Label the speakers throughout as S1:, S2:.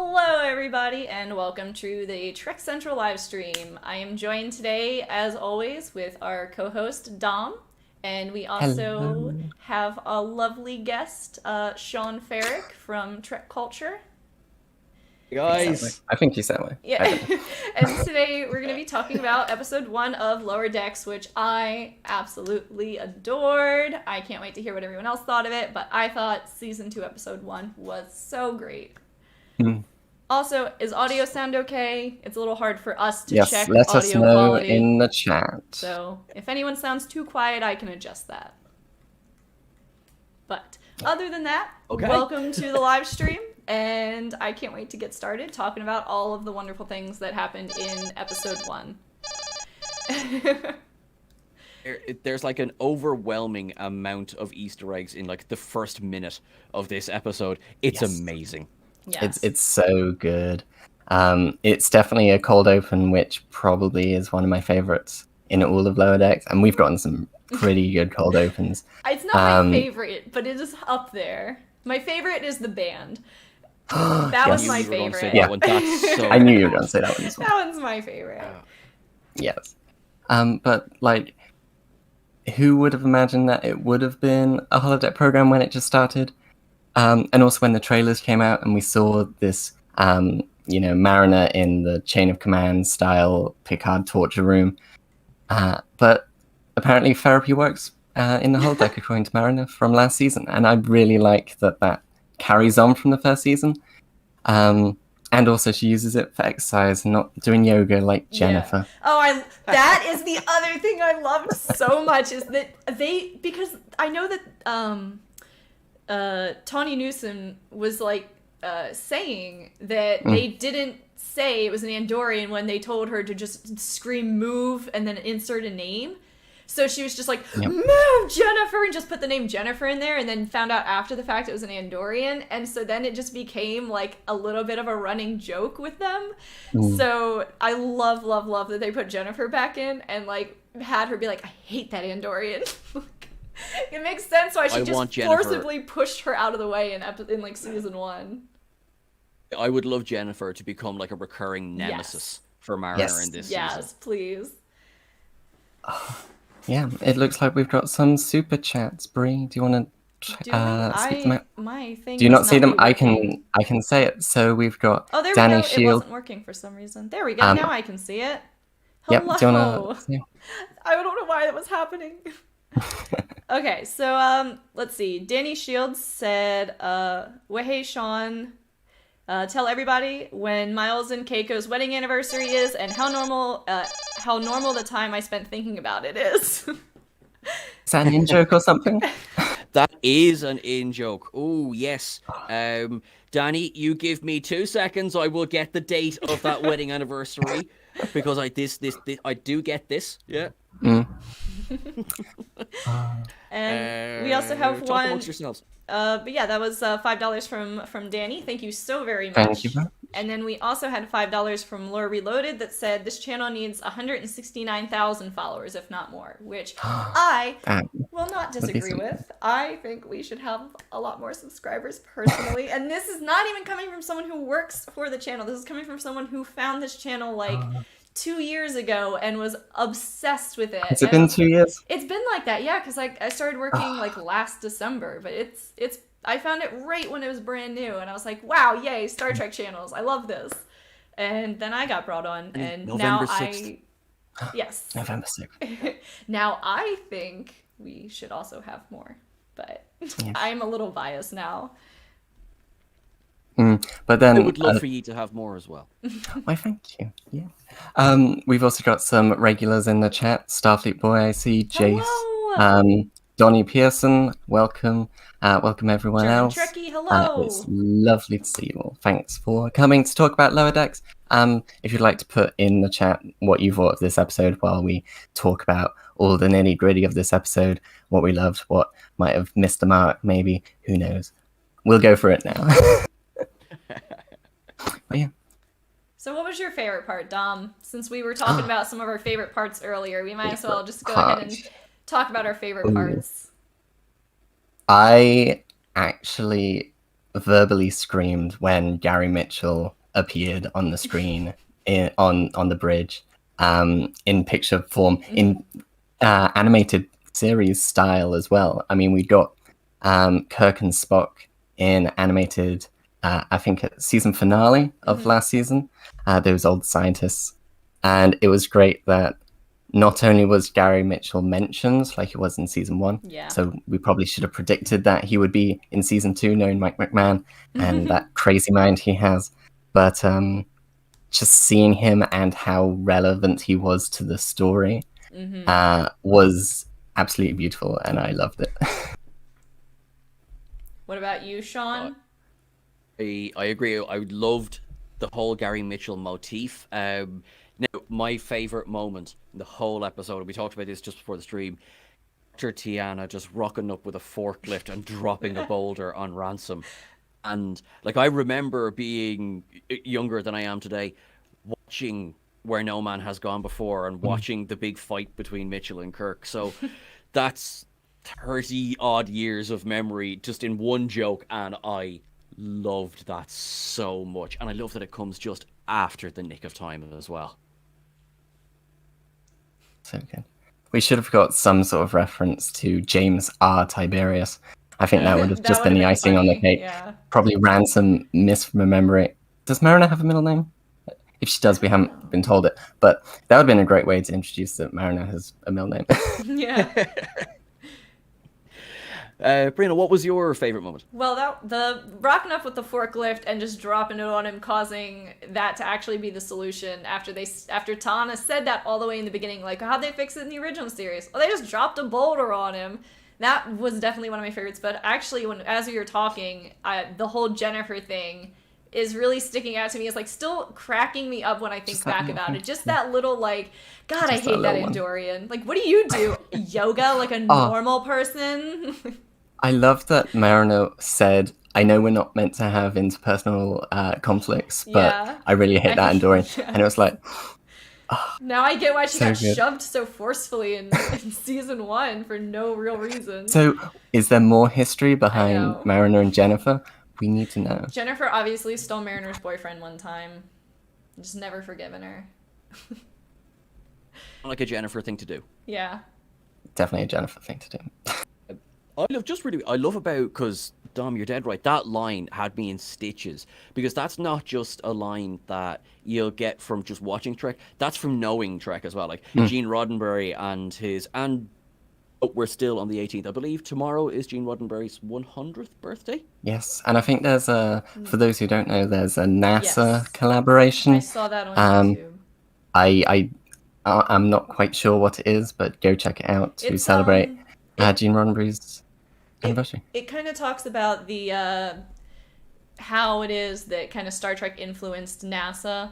S1: Hello, everybody, and welcome to the Trek Central live stream. I am joined today, as always, with our co-host Dom, and we also
S2: Hello.
S1: have a lovely guest, Seán Ferrick from Trek Culture.
S3: Guys,
S2: I think you sound like.
S1: Yeah, and today we're going to be talking about episode 1 of Lower Decks, which I absolutely adored. I can't wait to hear what everyone else thought of it, but I thought season 2, episode 1 was so great. Also, is audio sound okay? It's a little hard for us to check
S2: let
S1: audio
S2: us know
S1: quality.
S2: in the chat.
S1: So, if anyone sounds too quiet, I can adjust that. But, other than that, welcome to the live stream, and I can't wait to get started talking about all of the wonderful things that happened in episode 1.
S3: there's like an overwhelming amount of Easter eggs in like the first minute of this episode. It's amazing.
S1: Yes.
S2: It's so good. It's definitely a cold open, which probably is one of my favorites in all of Lower Decks, and we've gotten some pretty good cold opens.
S1: It's not my favorite, but it is up there. My favorite is the band. That was my favorite.
S2: Yeah. I knew you were going to say that one as well.
S1: That one's my favorite.
S2: Yes. But like, who would have imagined that it would have been a holodeck program when it just started? And also when the trailers came out and we saw this, Mariner in the chain of command style Picard torture room. But apparently therapy works in the holodeck, according to Mariner from last season. And I really like that carries on from the first season. And also she uses it for exercise and not doing yoga like Jennifer.
S1: Yeah. Oh, that is the other thing I loved so much is that because I know that Tawny Newsom was like saying that they didn't say it was an Andorian when they told her to just scream move and then insert a name. So she was just like, move, Jennifer, and just put the name Jennifer in there, and then found out after the fact it was an Andorian, and so then it just became like a little bit of a running joke with them. So I love that they put Jennifer back in and like had her be like, I hate that Andorian. It makes sense why she just forcibly pushed her out of the way in like season 1.
S3: I would love Jennifer to become like a recurring nemesis for Mariner in this season.
S1: Yes, please.
S2: Yeah, it looks like we've got some super chats. Brie, do you want to speak them out?
S1: My thing
S2: do you not see them?
S1: Working.
S2: I can say it. So we've got
S1: there
S2: Danny
S1: we go.
S2: Shield.
S1: It wasn't working for some reason. There we go. Now I can see it. Hello.
S2: Yep, do you wanna see?
S1: I don't know why that was happening. Okay, so let's see. Danny Shields said, well, hey, Sean, tell everybody when Miles and Keiko's wedding anniversary is and how normal the time I spent thinking about it is.
S2: Is that an in-joke or something?
S3: That is an in-joke. Oh, yes. Danny, you give me 2 seconds. I will get the date of that wedding anniversary because I do get this. Yeah.
S1: And we also have
S3: talk
S1: one.
S3: Amongst yourselves.
S1: But yeah, that was $5 from Danny. Thank you so very much.
S2: Thank you.
S1: And then we also had $5 from Lore Reloaded that said this channel needs 169,000 followers, if not more, which I will not disagree with. I think we should have a lot more subscribers personally. And this is not even coming from someone who works for the channel. This is coming from someone who found this channel like 2 years ago and was obsessed with it.
S2: Has it been 2 years?
S1: It's been like that, yeah, because I started working like last December, but it's I found it right when it was brand new, and I was like, wow, yay, Star Trek channels, I love this. And then I got brought on, and
S3: November
S1: now
S3: 6th.
S1: Yes.
S2: November 6th.
S1: Now I think we should also have more, but I'm a little biased now.
S2: But then
S3: I would love for you to have more as well.
S2: Why, thank you. Yeah. We've also got some regulars in the chat. Starfleet Boy, I see. Jace.
S1: Hello.
S2: Donnie Pearson, welcome. Welcome everyone
S1: German
S2: else.
S1: Trekkie, hello.
S2: It's lovely to see you all. Thanks for coming to talk about Lower Decks. If you'd like to put in the chat what you thought of this episode while we talk about all the nitty gritty of this episode, what we loved, what might have missed the mark, maybe, who knows. We'll go for it now. But yeah.
S1: So what was your favorite part, Dom? Since we were talking about some of our favorite parts earlier, we might as well just go ahead and talk about our favorite parts.
S2: I actually verbally screamed when Gary Mitchell appeared on the screen on the bridge, in picture form, in animated series style as well. I mean, we got Kirk and Spock in animated, I think, season finale of last season, those old scientists. And it was great that not only was Gary Mitchell mentioned, like he was in season 1, so we probably should have predicted that he would be in season 2, knowing Mike McMahon and that crazy mind he has. But just seeing him and how relevant he was to the story was absolutely beautiful, and I loved it.
S1: What about you, Sean?
S3: I agree. I loved the whole Gary Mitchell motif. Now, my favorite moment in the whole episode, we talked about this just before the stream, Dr. Tiana just rocking up with a forklift and dropping a boulder on Ransom. And like, I remember being younger than I am today, watching Where No Man Has Gone Before and watching the big fight between Mitchell and Kirk. So that's 30 odd years of memory just in one joke, and I loved that so much. And I love that it comes just after the nick of time as well.
S2: So good. We should have got some sort of reference to James R. Tiberius. I think that would have just been the icing on the cake.
S1: Yeah.
S2: Probably Ransom misremembering. Does Mariner have a middle name? If she does, we haven't been told it. But that would have been a great way to introduce that Mariner has a middle name.
S1: Yeah.
S3: Brina, what was your favorite moment?
S1: Well, the rocking up with the forklift and just dropping it on him, causing that to actually be the solution after Tana said that all the way in the beginning, like, how'd they fix it in the original series? Well, they just dropped a boulder on him. That was definitely one of my favorites. But actually, as we were talking, the whole Jennifer thing is really sticking out to me. It's like still cracking me up when I think back about it. Just that little, like, God, I hate that Andorian. Like, what do you do? Yoga like a normal person?
S2: I love that Mariner said, I know we're not meant to have interpersonal conflicts, but I really hate that Andorian. Yeah. And it was like...
S1: now I get why she got shoved so forcefully in season 1 for no real reason.
S2: So, is there more history behind Mariner and Jennifer? We need to know.
S1: Jennifer obviously stole Mariner's boyfriend one time. Just never forgiven her.
S3: Like a Jennifer thing to do.
S1: Yeah.
S2: Definitely a Jennifer thing to do.
S3: I love about, because Dom, you're dead right, that line had me in stitches, because that's not just a line that you'll get from just watching Trek, that's from knowing Trek as well. Like Gene Roddenberry and we're still on the 18th, I believe tomorrow is Gene Roddenberry's 100th birthday.
S2: Yes, and I think there's for those who don't know, there's a NASA collaboration.
S1: I saw that on YouTube.
S2: I'm not quite sure what it is, but go check it out to celebrate Gene Roddenberry's anniversary.
S1: It kind of talks about the how it is that kind of Star Trek influenced NASA,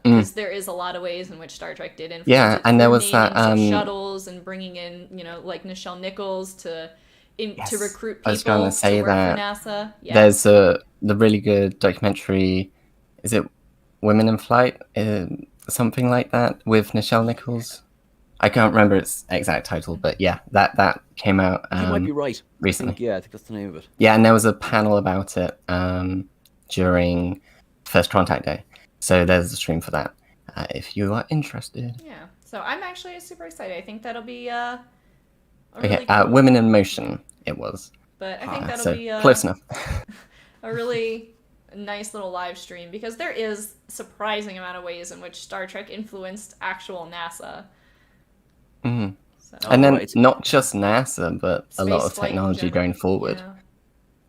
S1: because there is a lot of ways in which Star Trek did influence.
S2: Yeah, and there was that
S1: shuttles and bringing in, like Nichelle Nichols to recruit people
S2: I was going to say
S1: work
S2: that
S1: for NASA. Yeah.
S2: There's the really good documentary. Is it Women in Flight? Something like that with Nichelle Nichols. I can't remember its exact title, but yeah, that came out.
S3: You might be right.
S2: Recently.
S3: I think that's the name of it.
S2: Yeah, and there was a panel about it during First Contact Day. So there's a stream for that if you are interested.
S1: Yeah, so I'm actually super excited. I think that'll be
S2: okay. Cool... Women in Motion. It was.
S1: But I think that'll be
S2: close enough.
S1: a really nice little live stream, because there is a surprising amount of ways in which Star Trek influenced actual NASA.
S2: Mm-hmm. So, and then not just NASA, but
S1: space
S2: a lot of technology going forward.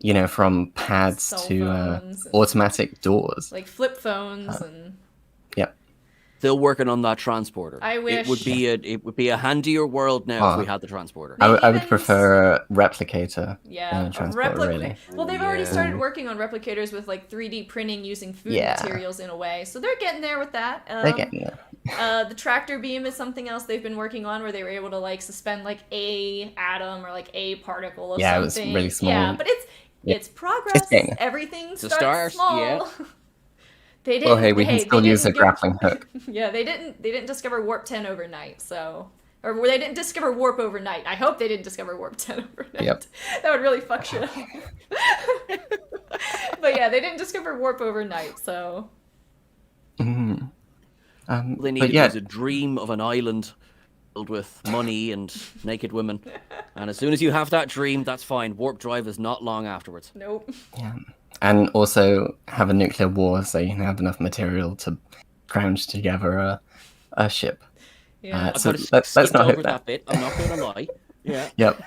S2: Yeah. From pads to automatic doors,
S1: like flip phones and.
S2: Yep.
S3: Still working on that transporter.
S1: I wish
S3: it would be a handier world now if we had the transporter.
S2: I would prefer a replicator.
S1: Yeah,
S2: a transporter, really.
S1: Well, they've already started working on replicators with like 3D printing using food materials in a way, so they're getting there with that.
S2: They're getting there.
S1: The tractor beam is something else they've been working on, where they were able to like suspend like a atom or like a particle of something.
S2: Yeah, it was really small.
S1: Yeah, but it's progress. Everything starts small.
S3: Yeah.
S1: They didn't.
S2: We can still use a grappling hook.
S1: Yeah, they didn't discover warp 10 overnight. So, or they didn't discover warp overnight. I hope they didn't discover warp 10 overnight.
S2: Yep.
S1: That would really fuck shit up. But yeah, they didn't discover warp overnight, so.
S2: Mhm.
S3: All they
S2: But
S3: needed
S2: yeah,
S3: was a dream of an island filled with money and naked women. And as soon as you have that dream, that's fine. Warp drive is not long afterwards.
S1: Nope.
S2: yeah, and also have a nuclear war so you can have enough material to scrounge together a ship.
S1: Yeah.
S3: I
S2: So
S3: kind of
S2: let's
S3: skipped
S2: not
S3: over
S2: hope that.
S3: that bit. I'm not going to lie. Yeah.
S2: Yep.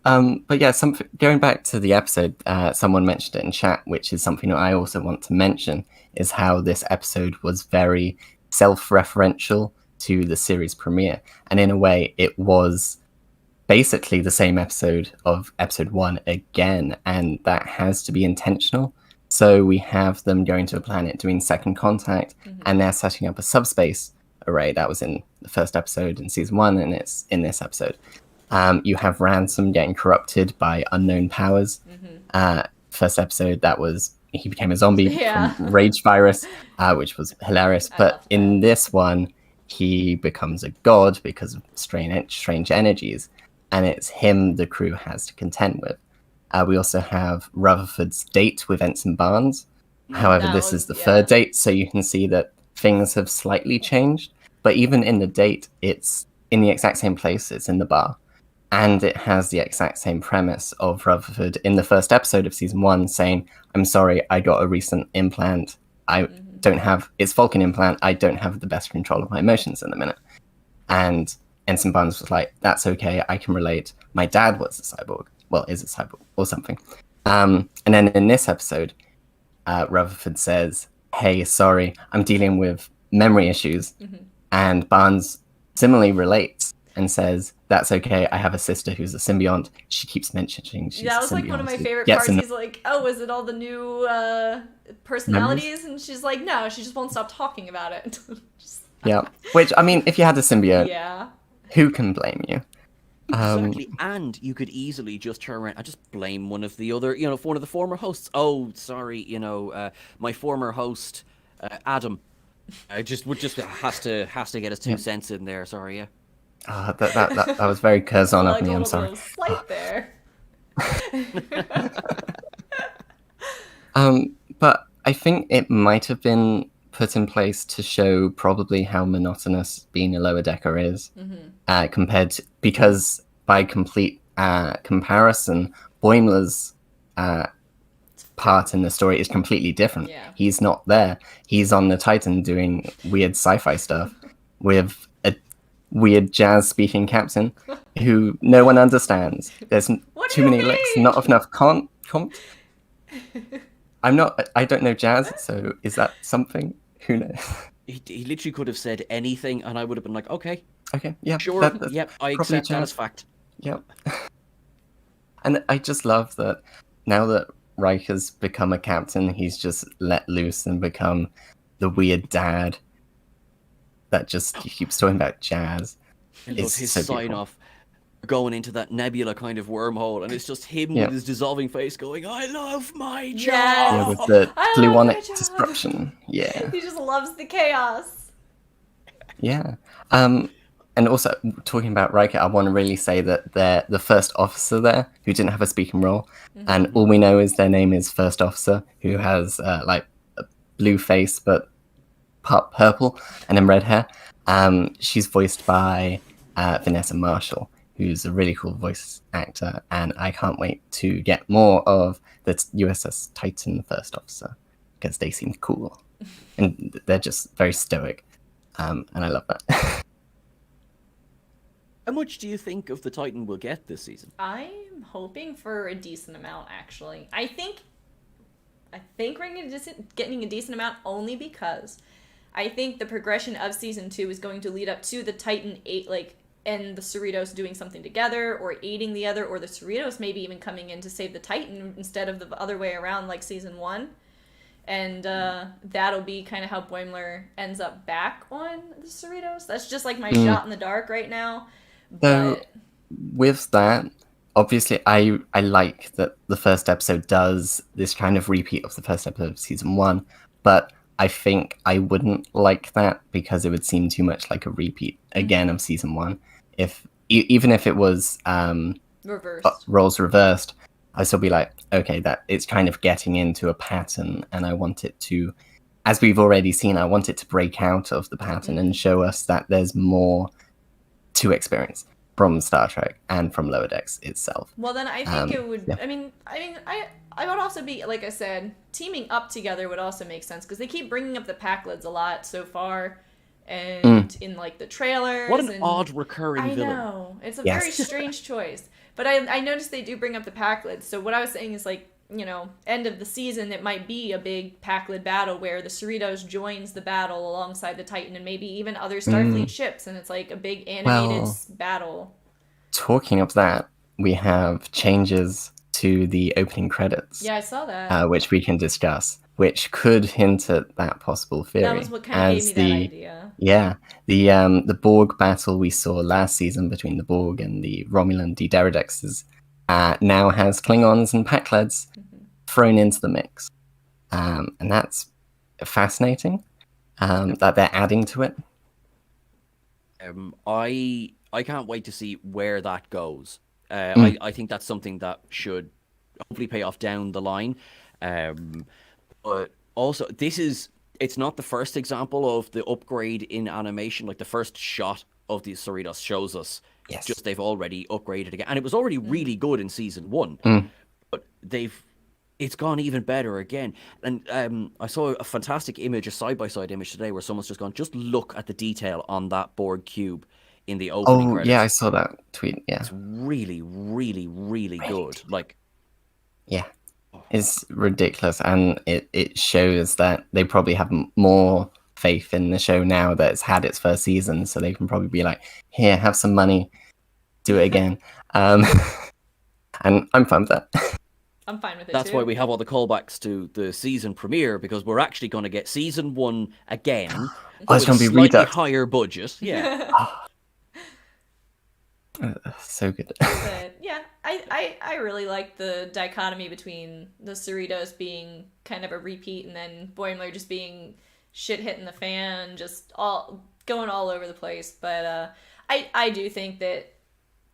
S2: But yeah, going back to the episode, someone mentioned it in chat, which is something that I also want to mention, is how this episode was very self-referential to the series premiere. And in a way, it was basically the same episode of episode 1 again, and that has to be intentional. So we have them going to a planet doing second contact, and they're setting up a subspace array. That was in the first episode in season 1, and it's in this episode. You have Ransom getting corrupted by unknown powers. First episode, that was he became a zombie
S1: Yeah.
S2: from rage virus, which was hilarious.
S1: I
S2: But
S1: loved
S2: in this one, he becomes a god because of strange energies, and it's him the crew has to contend with. We also have Rutherford's date with Ensign Barnes. However,
S1: That
S2: this
S1: was-
S2: is the
S1: yeah.
S2: third date, so you can see that things have slightly changed. But even in the date, it's in the exact same place. It's in the bar. And it has the exact same premise of Rutherford in the first episode of season 1 saying, I'm sorry, I got a recent implant. I don't have, it's Vulcan implant. I don't have the best control of my emotions in the minute. And Ensign Barnes was like, that's okay. I can relate. My dad was a cyborg. Well, is a cyborg or something. And then in this episode, Rutherford says, hey, sorry, I'm dealing with memory issues. And Barnes similarly relates and says, that's okay, I have a sister who's a symbiont. She keeps mentioning she's
S1: That
S2: a
S1: was like one of
S2: symbiont
S1: my
S2: who
S1: favorite
S2: gets
S1: parts.
S2: in
S1: He's like, oh, is it all the new personalities? And she's like, no, she just won't stop talking about it.
S2: Yeah, which, I mean, if you had a symbiote,
S1: Yeah.
S2: who can blame you?
S3: Exactly, and you could easily just turn around and just blame one of the other, one of the former hosts. Oh, sorry, my former host, Adam, just has to get his 2 cents in there. Sorry, yeah.
S2: That was very Curzon of
S1: Like
S2: me,
S1: a
S2: I'm
S1: little
S2: sorry.
S1: bit of slight there.
S2: But I think it might have been put in place to show probably how monotonous being a lower decker is, compared to, because by complete comparison, Boimler's part in the story is completely different.
S1: Yeah.
S2: He's not there. He's on the Titan doing weird sci-fi stuff with a weird jazz-speaking captain who no one understands. There's
S1: What do
S2: too
S1: you
S2: many licks,
S1: mean?
S2: not enough I don't know jazz, so is that something? Who knows?
S3: He literally could have said anything, and I would have been like, okay,
S2: Okay, yeah.
S3: sure,
S2: that's
S3: yep, I
S2: probably
S3: accept that
S2: jazz.
S3: as fact.
S2: Yep. And I just love that now that Riker's become a captain, he's just let loose and become the weird dad that just keeps talking about jazz.
S3: I love
S2: It's
S3: his
S2: so
S3: sign
S2: beautiful.
S3: off going into that nebula kind of wormhole, and it's just him
S2: Yeah.
S3: with his dissolving face going, I love my job.
S1: Yes.
S2: Yeah, with the
S1: I love
S2: gluonic
S1: my job.
S2: disruption. Yeah.
S1: He just loves the chaos.
S2: Yeah. And also, talking about Riker, I want to really say that they're the first officer there who didn't have a speaking role. And all we know is their name is First Officer, who has like a blue face, but part purple, and then red hair. She's voiced by Vanessa Marshall, who's a really cool voice actor. And I can't wait to get more of the USS Titan First Officer, because they seem cool. And they're just very stoic. And I love that.
S3: How much do you think of the Titan we'll get this season?
S1: I'm hoping for a decent amount, actually. I think we're getting a decent amount only because I think the progression of season 2 is going to lead up to the Titan 8, and the Cerritos doing something together, or aiding the other, or the Cerritos maybe even coming in to save the Titan instead of the other way around, like season 1. And that'll be kind of how Boimler ends up back on the Cerritos. That's just like my shot in the dark right now.
S2: So
S1: But
S2: with that, obviously I like that the first episode does this kind of repeat of the first episode of season 1, but I think I wouldn't like that because it would seem too much like a repeat again of season 1. If even if it was
S1: reversed.
S2: roles reversed, I'll still be like, okay, that it's kind of getting into a pattern, and I want it to, as we've already seen, I want it to break out of the pattern and show us that there's more to experience from Star Trek and from Lower Decks itself.
S1: Well, then I think it would.
S2: Yeah.
S1: I would also be, like I said, teaming up together would also make sense because they keep bringing up the Packlids a lot so far, and in like the trailers.
S3: What an odd recurring villain.
S1: I know, it's a
S2: Yes.
S1: very strange choice. But I noticed they do bring up the Packlids. So what I was saying is, like, you know, end of the season, it might be a big Packlid battle where the Cerritos joins the battle alongside the Titan and maybe even other Starfleet ships, and it's like a big animated battle.
S2: Talking of that, we have changes to the opening credits.
S1: Yeah, I saw that.
S2: Which we can discuss, which could hint at that possible theory.
S1: That was what kind of gave me that idea.
S2: Yeah, the Borg battle we saw last season between the Borg and the Romulan Deterodexes now has Klingons and Packlids thrown into the mix, and that's fascinating that they're adding to it.
S3: I can't wait to see where that goes. I think that's something that should hopefully pay off down the line. But also, it's not the first example of the upgrade in animation. Like, the first shot of the Cerritos shows us just they've already upgraded again. And it was already really good in season 1. But it's gone even better again. And I saw a fantastic image, a side-by-side image today, where someone's just gone, just look at the detail on that Borg cube in the opening credits.
S2: Yeah, I saw that tweet. Yeah,
S3: it's really, really, really good. Like,
S2: yeah, it's ridiculous, and it shows that they probably have more faith in the show now that it's had its first season, so they can probably be like, here, have some money, do it again. And I'm fine with that.
S1: I'm fine with it.
S3: That's
S1: too.
S3: why we have all the callbacks to the season premiere, because we're actually going to get season 1 again.
S2: It's going to be
S3: slightly
S2: redux.
S3: higher budget. Yeah.
S2: So good.
S1: But yeah, I really like the dichotomy between the Cerritos being kind of a repeat and then Boimler just being shit hitting the fan, just all going all over the place. But I do think that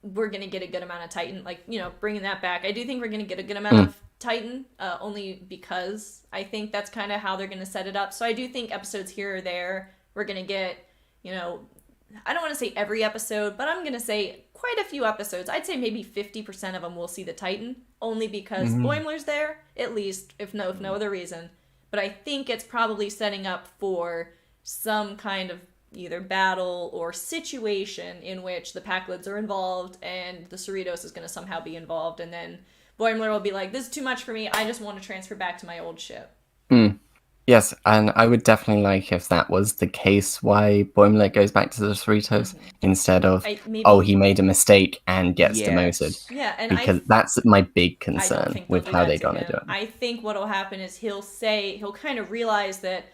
S1: we're gonna get a good amount of Titan, like, you know, bringing that back. I do think we're gonna get a good amount of Titan, only because I think that's kind of how they're gonna set it up. So I do think episodes here or there we're gonna get, you know, I don't want to say every episode, but I'm gonna say quite a few episodes. I'd say maybe 50% of them will see the Titan, only because Boimler's there, at least, if no other reason. But I think it's probably setting up for some kind of either battle or situation in which the Packlids are involved and the Cerritos is going to somehow be involved, and then Boimler will be like, this is too much for me, I just want to transfer back to my old ship.
S2: Yes, and I would definitely like if that was the case, why Boimler goes back to the Cerritos instead of, he made a mistake and gets demoted.
S1: Yeah, and
S2: because that's my big
S1: I don't
S2: concern
S1: think
S2: with
S1: they'll do
S2: how
S1: that
S2: they're
S1: to
S2: going to
S1: him.
S2: do it.
S1: I think what'll happen is he'll kind of realize that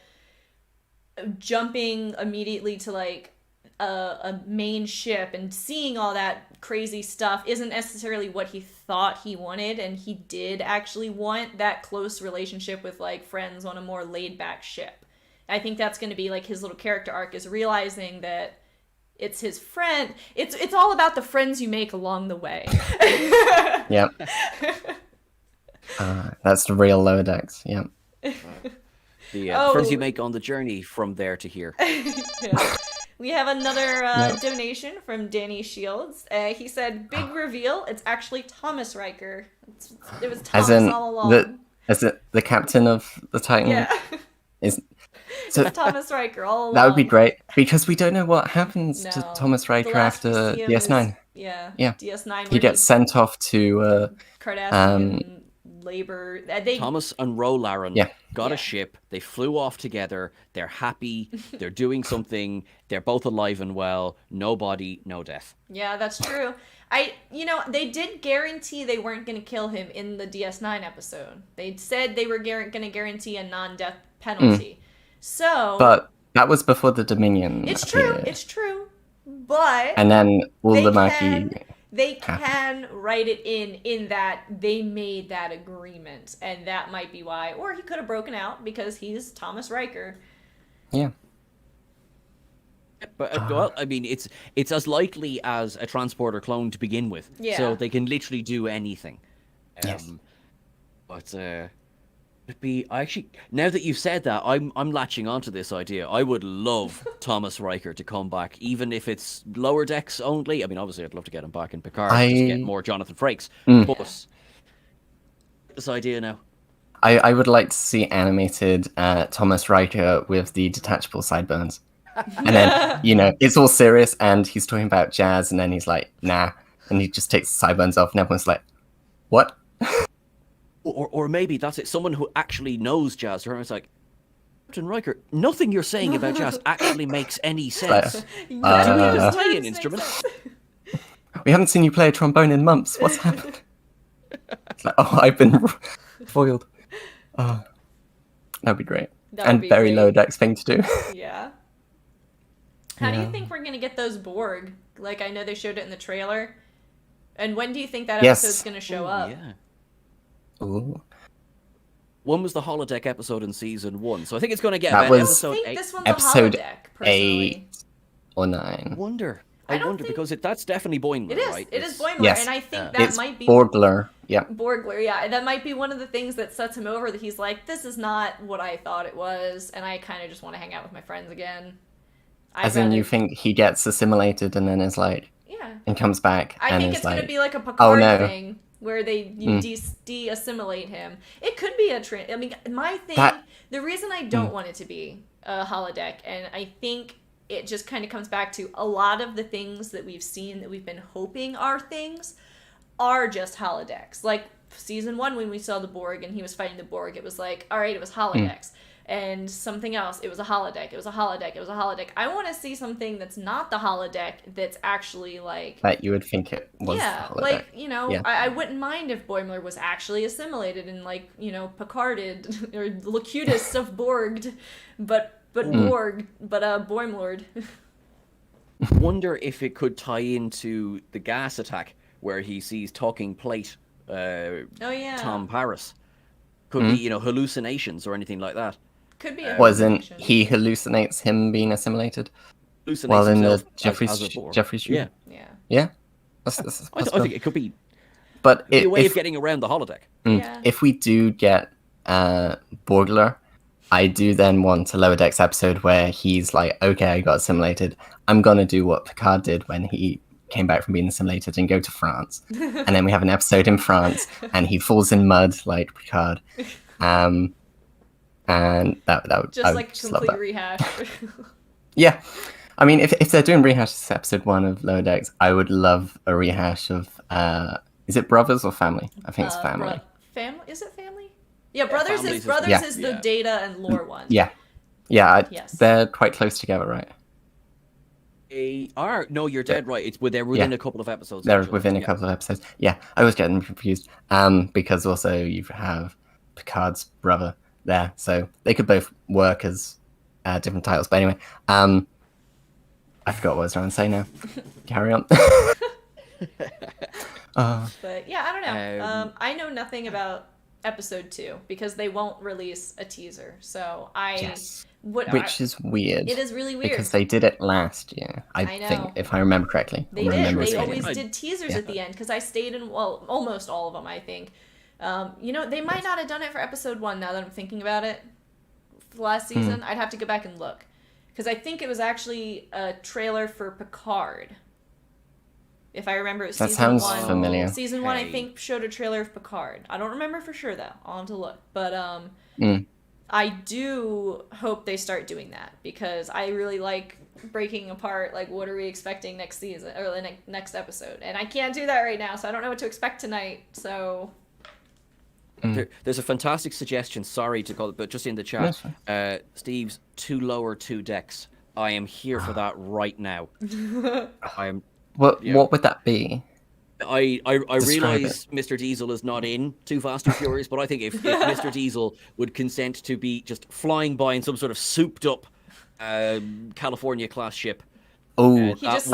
S1: jumping immediately to like a main ship and seeing all that crazy stuff isn't necessarily what he thought he wanted, and he did actually want that close relationship with like friends on a more laid back ship. I think that's going to be like his little character arc, is realizing that it's his friend. It's all about the friends you make along the way.
S2: Yep. That's the real Lower Decks. Yep.
S3: The friends you make on the journey from there to here.
S1: Yeah. We have another donation from Danny Shields. He said, big reveal, it's actually Thomas Riker. It was Thomas all along.
S2: The captain of the Titan?
S1: Yeah.
S2: So
S1: Thomas Riker all along.
S2: That would be great, because we don't know what happens to Thomas Riker after DS9.
S1: Yeah. DS9.
S2: He gets sent off to
S1: Cardassian labor.
S3: Thomas and Rolaren got a ship. They flew off together. They're happy. They're doing something. They're both alive and well. No body, no death.
S1: Yeah, that's true. They did guarantee they weren't going to kill him in the DS9 episode. They said they were going to guarantee a non-death penalty. So,
S2: but that was before the Dominion.
S1: It's true. But
S2: and then Ulamaki.
S1: They can write it in that they made that agreement, and that might be why. Or he could have broken out because he's Thomas Riker.
S2: Yeah.
S3: But well, I mean, it's as likely as a transporter clone to begin with.
S1: Yeah.
S3: So they can literally do anything.
S2: Yes.
S3: But it'd be actually, now that you've said that, I'm latching onto this idea. I would love Thomas Riker to come back, even if it's lower decks only. I mean, obviously, I'd love to get him back in Picard just to get more Jonathan Frakes. But this idea now.
S2: I would like to see animated Thomas Riker with the detachable sideburns. And then, it's all serious and he's talking about jazz and then he's like, nah. And he just takes the sideburns off and everyone's like, what?
S3: Or maybe that's it. Someone who actually knows jazz. It's like, Captain Riker, nothing you're saying about jazz actually makes any sense. Do we even play an instrument?
S2: We haven't seen you play a trombone in months. What's happened? It's like, oh, I've been foiled. Oh, that'd be great. And very low decks thing to do.
S1: Yeah. How do you think we're going to get those Borg? Like, I know they showed it in the trailer. And when do you think that episode's going to show up?
S3: Yeah.
S2: Ooh.
S3: One was the holodeck episode in season 1, so I think it's going to get
S2: That
S3: about
S2: was
S1: I
S3: episode
S1: think
S3: 8.
S1: this one's
S2: Episode
S1: a holodeck, personally.
S2: 8 or 9.
S3: I wonder
S1: think-
S3: because that's definitely Boimler,
S1: It is.
S3: right?
S1: It is Boimler,
S2: Yes.
S1: and I think that
S2: It's
S1: might be...
S2: Borgler. Yeah.
S1: Borgler, yeah. That might be one of the things that sets him over, that he's like, this is not what I thought it was, and I kind of just want to hang out with my friends again.
S2: As in, you think he gets assimilated and then is like,
S1: Yeah.
S2: and comes back
S1: I
S2: and
S1: think
S2: is
S1: it's
S2: like,
S1: going to be like a Picard
S2: no.
S1: thing, where they de-assimilate him. It could be I mean, my thing, the reason I don't want it to be a holodeck, and I think it just kind of comes back to a lot of the things that we've seen that we've been hoping are things are just holodecks. Like season 1, when we saw the Borg and he was fighting the Borg, it was like, all right, it was holodecks. And something else, it was a holodeck, it was a holodeck, it was a holodeck. I want to see something that's not the holodeck, that's actually like...
S2: that you would think it was the holodeck.
S1: like,
S2: Yeah.
S1: I wouldn't mind if Boimler was actually assimilated and, like, Picarded, or Locutus of Borged, but Borg, but Boimlord.
S3: Wonder if it could tie into the gas attack where he sees talking plate Tom Paris. Could be, hallucinations or anything like that.
S1: Could be a
S2: Wasn't
S1: hallucination.
S2: he hallucinates him being assimilated?
S3: Hallucinates
S2: While in the
S3: himself as a Borg.
S2: Jeffrey's
S3: Yeah.
S1: Yeah.
S2: Yeah? That's
S3: I think it could be
S2: But
S3: a way
S2: if,
S3: of getting around the holodeck.
S1: Yeah.
S2: if we do get Borgler, I do then want a Lower Decks episode where he's like, okay, I got assimilated. I'm going to do what Picard did when he came back from being assimilated and go to France. And then we have an episode in France and he falls in mud like Picard. And that would
S1: Just
S2: I would
S1: like
S2: just love
S1: complete
S2: that.
S1: rehash.
S2: Yeah. I mean, if they're doing rehashes to episode 1 of Lower Decks, I would love a rehash of, is it Brothers or Family? I think it's Family.
S1: Family? Is it Family? Yeah, Brothers
S3: Families
S1: is
S3: is-
S1: the
S3: Yeah.
S1: Data and Lore one.
S2: Yeah.
S1: Yes.
S2: They're quite close together, right?
S3: They are. No, you're dead right. They're within a couple of episodes.
S2: They're
S3: actually.
S2: within a
S3: Yeah.
S2: couple of episodes. Yeah, I was getting confused. Because also you have Picard's brother there, so they could both work as different titles. But anyway, I forgot what I was trying to say now. Carry on.
S1: But yeah, I don't know. I know nothing about episode 2 because they won't release a teaser. So
S2: Which is weird.
S1: It is really weird.
S2: Because they did it last year, I
S1: know.
S2: think, if I remember correctly.
S1: They
S2: or
S1: did.
S2: remember
S1: They
S2: seeing
S1: always
S2: it.
S1: did teasers at the end because I stayed in, well, almost all of them, I think. They might not have done it for episode 1 now that I'm thinking about it. For the last season, I'd have to go back and look. Because I think it was actually a trailer for Picard. If I remember, it was
S2: That
S1: season
S2: sounds
S1: 1.
S2: familiar.
S1: Season 1, I
S3: Okay.
S1: think, showed a trailer of Picard. I don't remember for sure, though. I'll have to look. But I do hope they start doing that because I really like breaking apart, like, what are we expecting next season or the next episode. And I can't do that right now, so I don't know what to expect tonight. So
S3: There's a fantastic suggestion. Sorry to call it, but just in the chat, Steve's 2 lower 2 decks. I am here for that right now. I am.
S2: What would that be?
S3: I
S2: Describe
S3: realize Mr. Diesel is not in Too Fast and Furious, but I think if Mr. Diesel would consent to be just flying by in some sort of souped up California class ship.
S2: Oh,
S1: he just,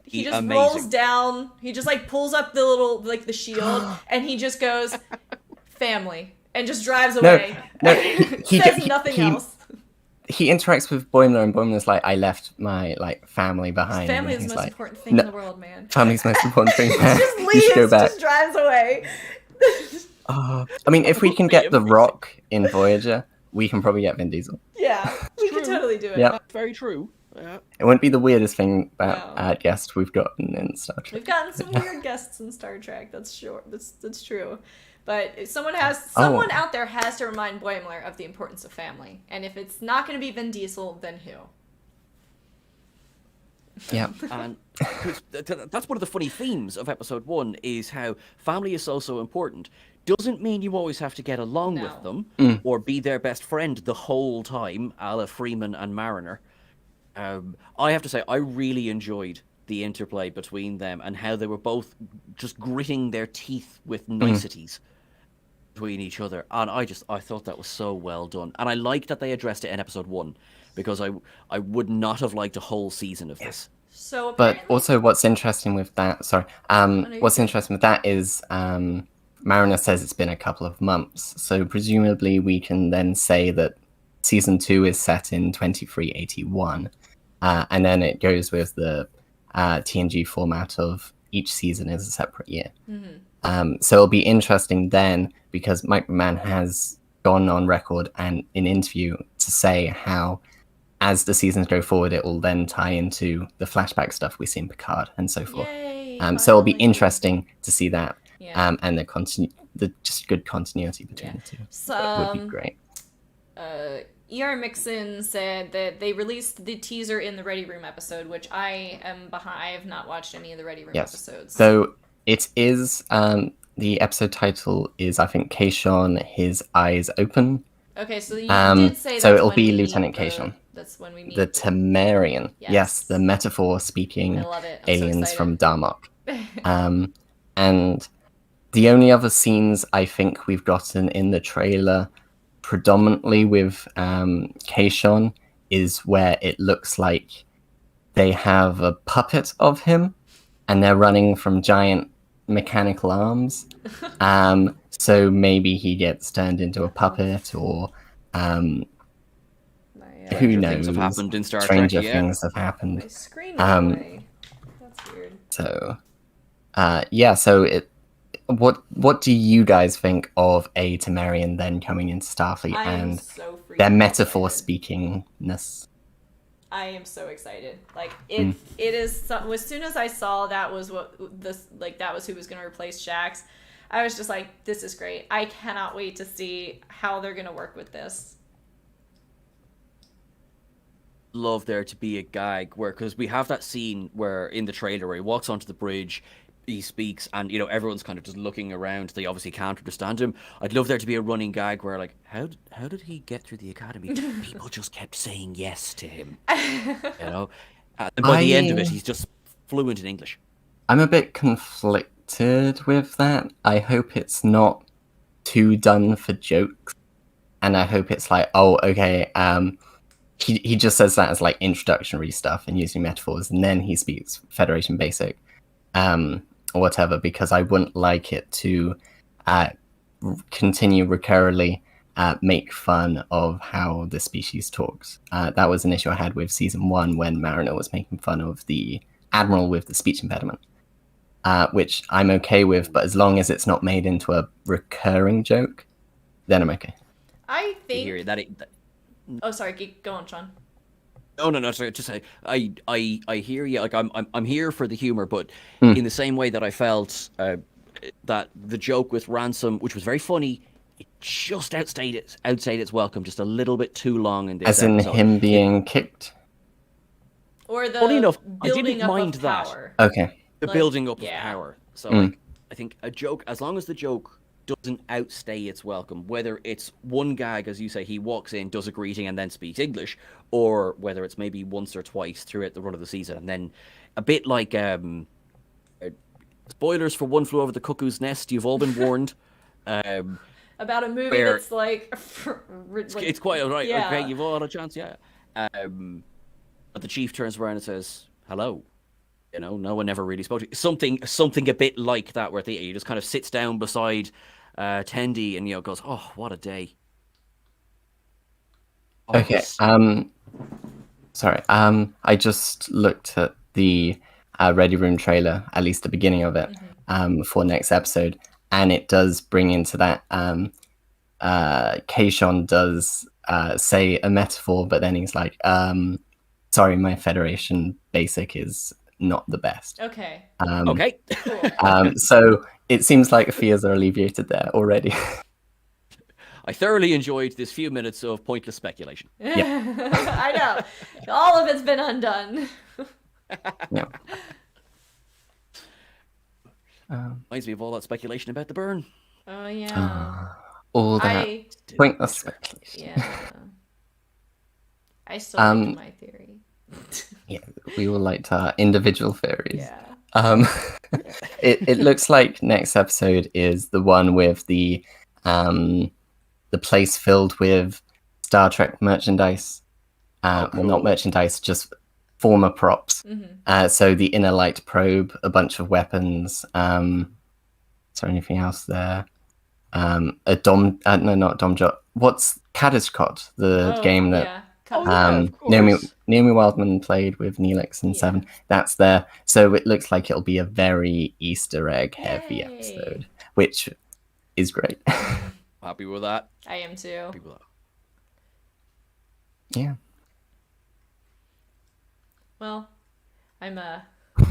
S1: he just
S3: amazing.
S1: rolls down. He just like pulls up the little like the shield, and he just goes, "Family," and just drives away.
S2: No,
S1: Says nothing else.
S2: He interacts with Boimler, and Boimler's like, "I left my family behind."
S1: Family
S2: and
S1: is the
S2: he's
S1: most
S2: like,
S1: important thing in the world, man.
S2: Family's the most important thing.
S1: Just
S2: You
S1: leaves,
S2: should go back.
S1: just drives away.
S2: I mean, if we can get The Rock in Voyager, we can probably get Vin Diesel.
S1: Yeah, we could totally do it.
S2: Yep.
S3: Very true. Yeah.
S2: It wouldn't be the weirdest thing about guests we've gotten in Star Trek.
S1: We've gotten some weird guests in Star Trek. That's sure. That's true. But if someone out there has to remind Boimler of the importance of family. And if it's not going to be Vin Diesel, then who?
S2: Yeah.
S3: And that's one of the funny themes of episode 1 is how family is so important. Doesn't mean you always have to get along with them or be their best friend the whole time, a la Freeman and Mariner. I have to say, I really enjoyed the interplay between them and how they were both just gritting their teeth with niceties between each other. And I thought that was so well done. And I like that they addressed it in episode 1 because I would not have liked a whole season of this.
S1: So,
S2: but also what's interesting with that, what's interesting with that is Mariner says it's been a couple of months. So presumably we can then say that season 2 is set in 2381. And then it goes with the TNG format of each season is a separate year. So it'll be interesting then because Mike McMahon has gone on record and in interview to say how as the seasons go forward, it will then tie into the flashback stuff we see in Picard and so forth.
S1: Yay,
S2: so it'll be interesting to see that and the just good continuity between the two.
S1: So,
S2: would be great.
S1: E.R. Mixon said that they released the teaser in the Ready Room episode, which I am behind. I have not watched any of the Ready Room episodes.
S2: So it is, the episode title is, I think, Keishon, His Eyes Open.
S1: Okay, so you did say
S2: so it'll be Lieutenant Keishon.
S1: That's when we meet
S2: the Temerian. Yes, the metaphor-speaking aliens from Darmok. And the only other scenes I think we've gotten in the trailer predominantly with Keishon is where it looks like they have a puppet of him and they're running from giant mechanical arms. So maybe he gets turned into a puppet or who knows?
S3: Things have happened in Star
S2: Stranger
S3: Trek,
S2: things have happened.
S1: My screen went away. That's weird.
S2: So so it what do you guys think of a Temerian then coming into Starfleet and their metaphor speakingness?
S1: I am so excited. Like it is as soon as I saw that was that was who was going to replace Shax, I was just like, this is great. I cannot wait to see how they're going to work with this.
S3: Love there to be a gag where, because we have that scene where in the trailer where he walks onto the bridge, he speaks, and everyone's kind of just looking around. They obviously can't understand him. I'd love there to be a running gag where, like, how did he get through the academy? People just kept saying yes to him, and by the end of it, he's just fluent in English. I'm
S2: a bit conflicted with that. I hope it's not too done for jokes, and I hope it's like, oh, okay, he just says that as like introductory stuff and using metaphors, and then he speaks Federation Basic. Or whatever, because I wouldn't like it to continue recurrently make fun of how the species talks. That was an issue I had with season 1 when Mariner was making fun of the Admiral with the speech impediment, which I'm okay with, but as long as it's not made into a recurring joke, then I'm okay.
S1: I think...
S3: Oh,
S1: sorry, go on, Sean.
S3: No. Sorry, just say I hear you. Like I'm here for the humor, but in the same way that I felt that the joke with Ransom, which was very funny, it just outstayed its welcome just a little bit too long in this.
S2: As in
S3: episode.
S2: Him being kicked.
S3: Or the funny enough, I didn't mind that.
S1: Power.
S2: Okay.
S3: The building up of power. So like, I think a joke, as long as the joke doesn't outstay its welcome, whether it's one gag, as you say, he walks in, does a greeting, and then speaks English, or whether it's maybe once or twice throughout the run of the season, and then a bit like spoilers for One Flew Over the Cuckoo's Nest. You've all been warned.
S1: About a movie that's like
S3: it's quite alright.
S1: Yeah.
S3: Okay, you've all had a chance, yeah. But the chief turns around and says, "Hello." No one ever really spoke to you. Something a bit like that, where he just kind of sits down beside Tendi and goes, "Oh, what a day."
S2: Okay. Sorry. I just looked at the Ready Room trailer, at least the beginning of it, for next episode, and it does bring into that. Keishon does say a metaphor, but then he's like, "Sorry, my Federation basic is not the best."
S1: Okay.
S3: Okay.
S1: Cool.
S2: So it seems like fears are alleviated there already.
S3: I thoroughly enjoyed this few minutes of pointless speculation.
S1: I know. All of it's been undone.
S2: Yeah.
S3: Reminds me of all that speculation about the burn.
S1: Oh yeah.
S2: All that pointless speculation.
S1: Yeah. I still like my theory.
S2: Yeah, we all liked our individual theories.
S1: Yeah.
S2: It looks like next episode is the one with the place filled with Star Trek merchandise.
S3: Cool.
S2: Well, not merchandise, just former props.
S1: Mm-hmm.
S2: So the inner light probe, a bunch of weapons. Is there anything else there? A dom, no, not domjot. What's Caddiscot, the game that
S3: of
S2: Naomi
S3: course.
S2: Wildman played with Neelix and Seven? That's there. So it looks like it'll be a very Easter egg heavy episode, which is great.
S3: Happy with that.
S1: I am too.
S3: Happy with that.
S2: Yeah.
S1: Well, I'm a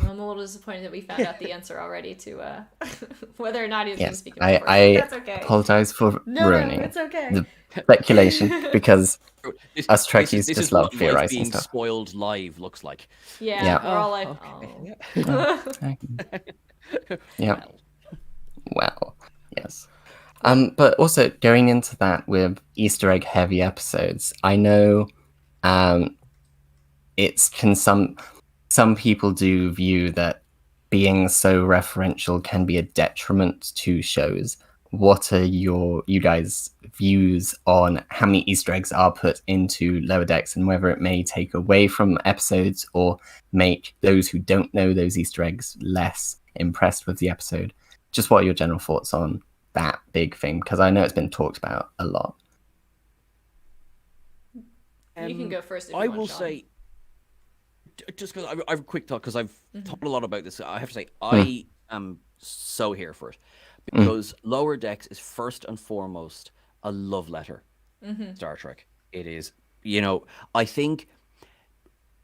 S1: little disappointed that we found out the answer already to whether or not he's going to speak.
S2: I
S1: That's okay.
S2: apologize for ruining
S1: it's okay.
S2: the speculation because us Trekkies
S3: this
S2: just
S3: is
S2: love
S3: what life
S2: theorizing
S3: being
S2: stuff.
S3: spoiled live looks like.
S1: Yeah. We're all like,
S3: okay.
S2: Yeah. Well, yes. But also going into that with Easter egg heavy episodes, I know some people do view that being so referential can be a detriment to shows. What are you guys' views on how many Easter eggs are put into Lower Decks and whether it may take away from episodes or make those who don't know those Easter eggs less impressed with the episode? Just what are your general thoughts on that big thing? Because I know it's been talked about a lot.
S1: You can go first. If you
S3: I
S1: want,
S3: will
S1: Sean.
S3: say, just because I have a quick thought, because I've talked a lot about this, I have to say I am so here for it because Lower Decks is first and foremost a love letter. Star Trek. It is. I think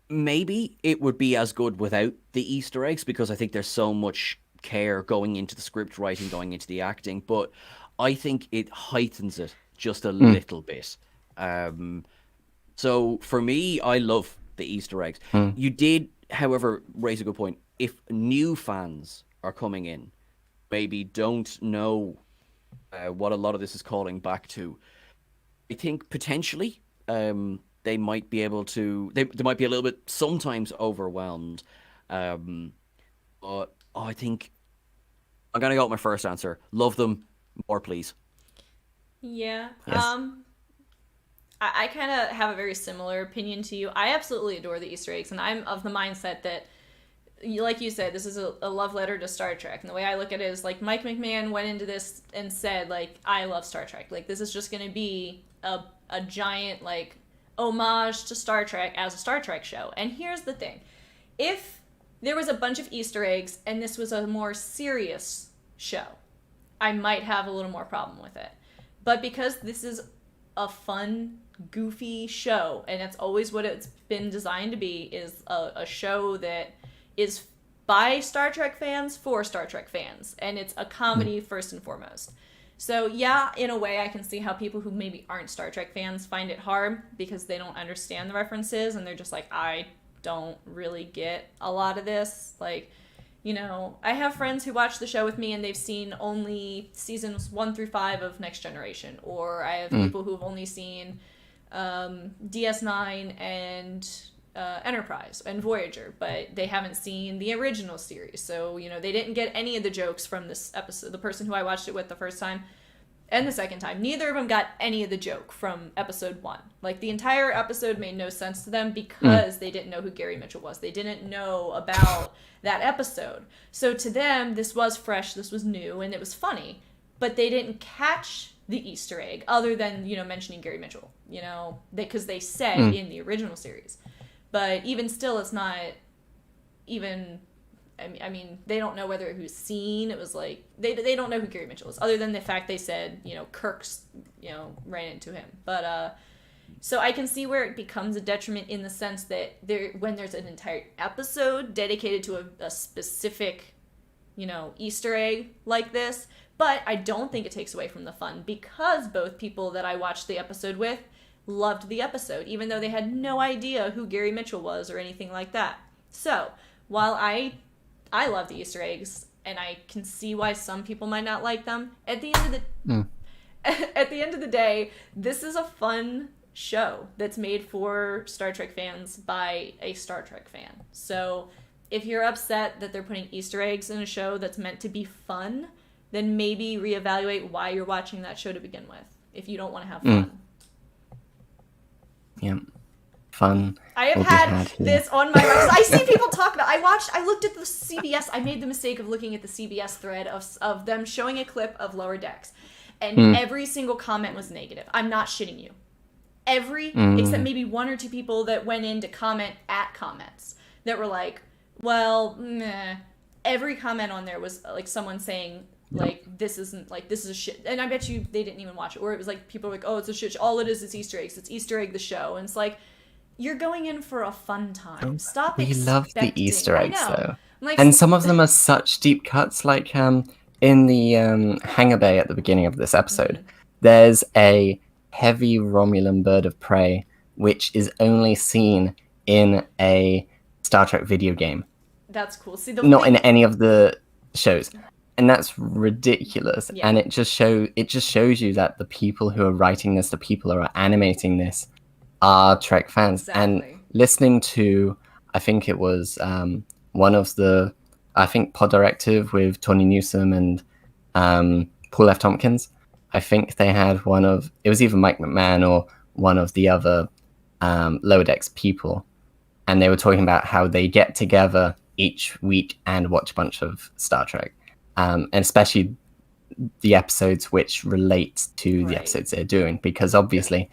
S3: maybe it would be as good without the Easter eggs because I think there's so much care going into the script writing, going into the acting, but I think it heightens it just a little bit. So for me, I love the Easter eggs. You did, however, raise a good point. If new fans are coming in, maybe don't know what a lot of this is calling back to, I think potentially they might be able to, they might be a little bit sometimes overwhelmed. But I think I'm going to go with my first answer. Love them. More, please.
S1: Yeah.
S2: Yes.
S1: I kind of have a very similar opinion to you. I absolutely adore the Easter eggs, and I'm of the mindset that, like you said, this is a love letter to Star Trek. And the way I look at it is, like, Mike McMahon went into this and said, like, I love Star Trek. Like, this is just going to be a giant, like, homage to Star Trek as a Star Trek show. And here's the thing. If there was a bunch of Easter eggs and this was a more serious show, I might have a little more problem with it. But because this is a fun, goofy show, and that's always what it's been designed to be, is a show that is by Star Trek fans for Star Trek fans, and it's a comedy first and foremost. So yeah, in a way I can see how people who maybe aren't Star Trek fans find it hard because they don't understand the references and they're just like, I don't really get a lot of this. Like, I have friends who watch the show with me and they've seen only seasons 1 through 5 of Next Generation, or I have people who've only seen DS9 and Enterprise and Voyager, but they haven't seen the original series. So, they didn't get any of the jokes from this episode. The person who I watched it with the first time and the second time, neither of them got any of the joke from episode 1. Like, the entire episode made no sense to them because they didn't know who Gary Mitchell was. They didn't know about that episode. So to them, this was fresh, this was new, and it was funny, but they didn't catch the Easter egg other than, mentioning Gary Mitchell, because they said in the original series. But even still, it's not even I mean, they don't know whether it was seen. It was like they don't know who Gary Mitchell is, other than the fact they said, you know, Kirk's, you know, ran into him. But so I can see where it becomes a detriment in the sense that when there's an entire episode dedicated to a specific, you know, Easter egg like this. But I don't think it takes away from the fun, because both people that I watched the episode with loved the episode, even though they had no idea who Gary Mitchell was or anything like that. So while I love the Easter eggs, and I can see why some people might not like them, at the end of the day, this is a fun show that's made for Star Trek fans by a Star Trek fan. So if you're upset that they're putting Easter eggs in a show that's meant to be fun, then maybe reevaluate why you're watching that show to begin with, if you don't want to have fun.
S2: Yeah. Fun.
S1: I have had this on my mind. I see people talk about I looked at the CBS, I made the mistake of looking at the CBS thread of them showing a clip of Lower Decks, and every single comment was negative. I'm not shitting you. Except maybe one or two people that went in to comment at comments that were like, well, meh. Every comment on there was like someone saying, like, this is a shit. And I bet you they didn't even watch it. Or it was like, people were like, oh, it's a shit. All it is Easter eggs. It's Easter egg the show. And it's like, you're going in for a fun time. Stop
S2: We love the Easter eggs, though.
S1: Like,
S2: and some of them are such deep cuts, like in the hangar bay at the beginning of this episode, there's a heavy Romulan bird of prey, which is only seen in a Star Trek video game.
S1: That's cool. See,
S2: not in any of the shows. And that's ridiculous.
S1: Yeah.
S2: And it just shows you that the people who are writing this, the people who are animating this, are Trek fans.
S1: Exactly.
S2: And listening to, I think it was one of the, Pod Directive with Tawny Newsome and Paul F. Tompkins. I think they had it was either Mike McMahon or one of the other Lower Decks people. And they were talking about how they get together each week and watch a bunch of Star Trek. And especially the episodes which relate to the episodes they're doing, because obviously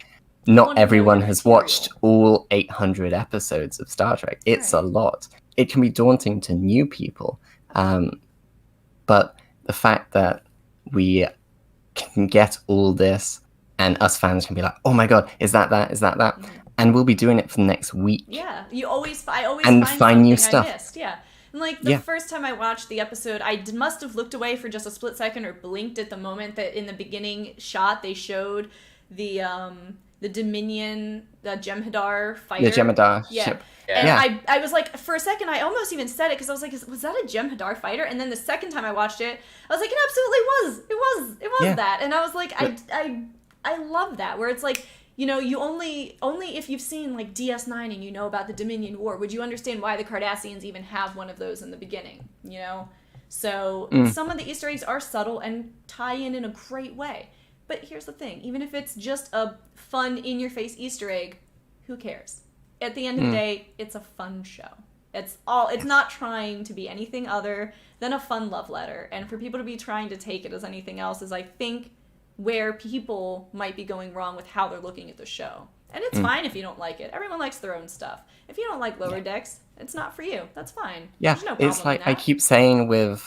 S2: not everyone has watched all 800 episodes of Star Trek. It's a lot. It can be daunting to new people. But the fact that we can get all this and us fans can be like, oh my God, is that? Is that? And we'll be doing it for the next week.
S1: Yeah, I always
S2: find new stuff.
S1: I missed. Yeah. And like the first time I watched the episode, I must have looked away for just a split second or blinked at the moment that in the beginning shot they showed the Dominion, the Jem'Hadar fighter.
S2: The Jem'Hadar ship.
S1: And I was like, for a second, I almost even said it because I was like, was that a Jem'Hadar fighter? And then the second time I watched it, I was like, it absolutely was. It was that. And I was like, I love that, where it's like, you know, you only if you've seen like DS9 and you know about the Dominion War, would you understand why the Cardassians even have one of those in the beginning, you know? So some of the Easter eggs are subtle and tie in a great way. But here's the thing, even if it's just a fun, in-your-face Easter egg, who cares? At the end of the day, it's a fun show. It's not trying to be anything other than a fun love letter. And for people to be trying to take it as anything else is, I think, where people might be going wrong with how they're looking at the show. And it's fine if you don't like it. Everyone likes their own stuff. If you don't like Lower Decks, it's not for you. That's fine.
S2: Yeah,
S1: There's no problem
S2: it's like
S1: in that.
S2: I keep saying with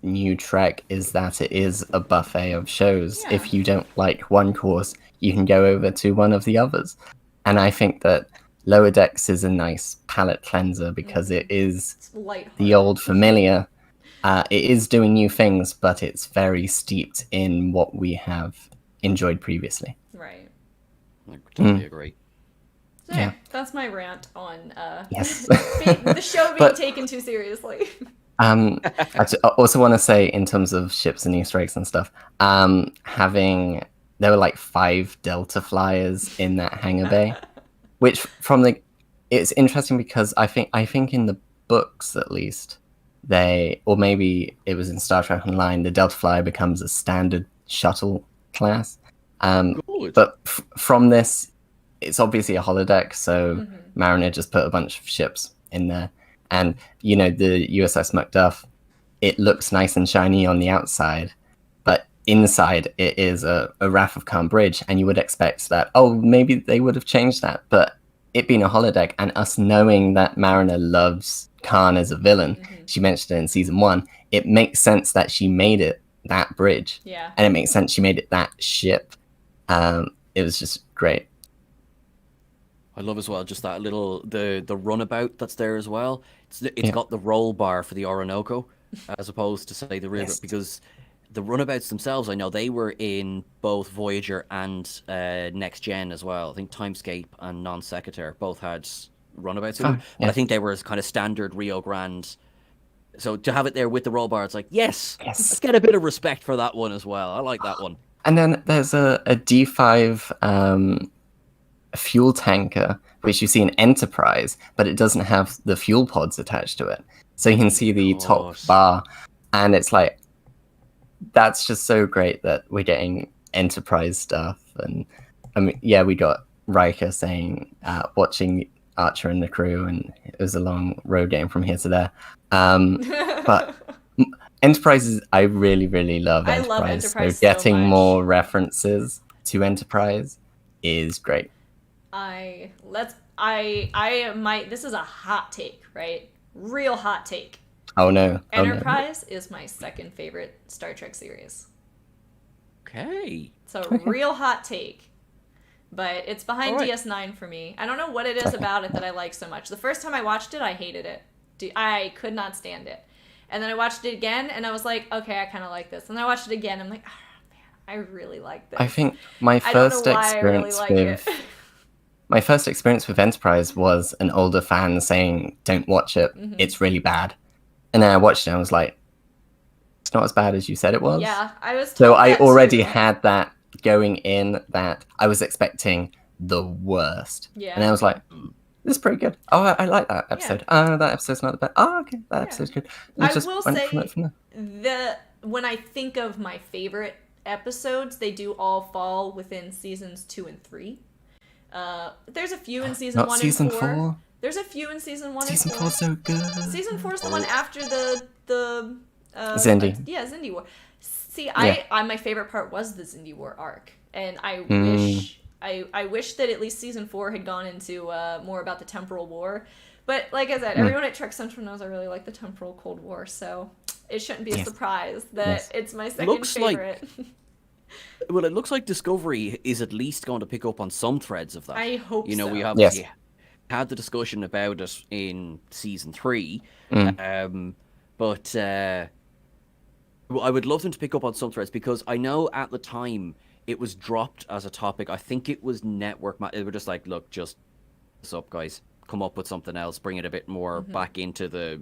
S2: New Trek is that it is a buffet of shows.
S1: Yeah.
S2: If you don't like one course, you can go over to one of the others. And I think that Lower Decks is a nice palate cleanser because it is the old familiar. It is doing new things, but it's very steeped in what we have enjoyed previously.
S1: Right.
S3: I totally agree.
S1: So yeah, that's my rant on
S2: Yes.
S1: the show being taken too seriously.
S2: I also want to say, in terms of ships and Easter eggs and stuff, there were like 5 Delta flyers in that hangar bay, which it's interesting because I think in the books at least, or maybe it was in Star Trek Online, the Delta Flyer becomes a standard shuttle class. But from this, it's obviously a holodeck, so Mariner just put a bunch of ships in there. And, you know, the USS Macduff, it looks nice and shiny on the outside, but inside it is a Wrath of Khan bridge, and you would expect that, maybe they would have changed that. But it being a holodeck and us knowing that Mariner loves Khan as a villain, she mentioned it in season 1, it makes sense that she made it that bridge.
S1: Yeah.
S2: And it makes sense she made it that ship. It was just great.
S3: I love as well just that little the runabout that's there as well. It's got the roll bar for the Orinoco as opposed to say the river, because the runabouts themselves, I know they were in both Voyager and Next Gen as well. I think Timescape and Non Sequitur both had runabouts in them. But I think they were as kind of standard Rio Grande. So to have it there with the roll bar, it's like, yes, let's get a bit of respect for that one as well. I like that one.
S2: And then there's a D5 fuel tanker, which you see in Enterprise, but it doesn't have the fuel pods attached to it. So you can see the top bar, and it's like, that's just so great that we're getting Enterprise stuff. And I mean, yeah, we got Riker saying, watching Archer and the crew, and it was a long road game from here to there. But Enterprise is, I really, really love Enterprise.
S1: I love Enterprise
S2: so getting
S1: so much.
S2: more references to Enterprise is great.
S1: This is a hot take, right? Real hot take.
S2: Oh no.
S1: Enterprise is my second favorite Star Trek series.
S3: Okay.
S1: So real hot take. But it's behind DS9 for me. I don't know what it is about it that I like so much. The first time I watched it, I hated it. I could not stand it. And then I watched it again, and I was like, okay, I kind of like this. And then I watched it again, I'm like, oh, man, I really like this.
S2: I think my first experience with Enterprise was an older fan saying, don't watch it, it's really bad. And then I watched it and I was like, it's not as bad as you said it was.
S1: Yeah, I was told
S2: So I
S1: that
S2: already
S1: too.
S2: had that going in, that I was expecting the worst.
S1: Yeah.
S2: And I was like, this is pretty good. Oh, I like that episode. Oh, that episode's not the best. Oh, okay, that episode's good.
S1: I will say, when I think of my favorite episodes, they do all fall within seasons 2 and 3. There's a few in season 1 and 4.
S2: 4?
S1: There's a few in season 1
S2: Season
S1: and 4.
S2: 4's so good.
S1: Season 4 is the one after the
S2: Xindi.
S1: Xindi War. See,
S2: Yeah.
S1: my favorite part was the Xindi War arc, and I wish that at least season 4 had gone into more about the Temporal War. But like I said, everyone at Trek Central knows I really like the Temporal Cold War, so it shouldn't be a surprise that it's my second favorite.
S3: Well, it looks like Discovery is at least going to pick up on some threads of that.
S1: I hope so.
S3: We obviously had the discussion about it in season 3, but I would love them to pick up on some threads, because I know at the time it was dropped as a topic. I think it was network. They were just like, look, just this up, guys. Come up with something else. Bring it a bit more back into the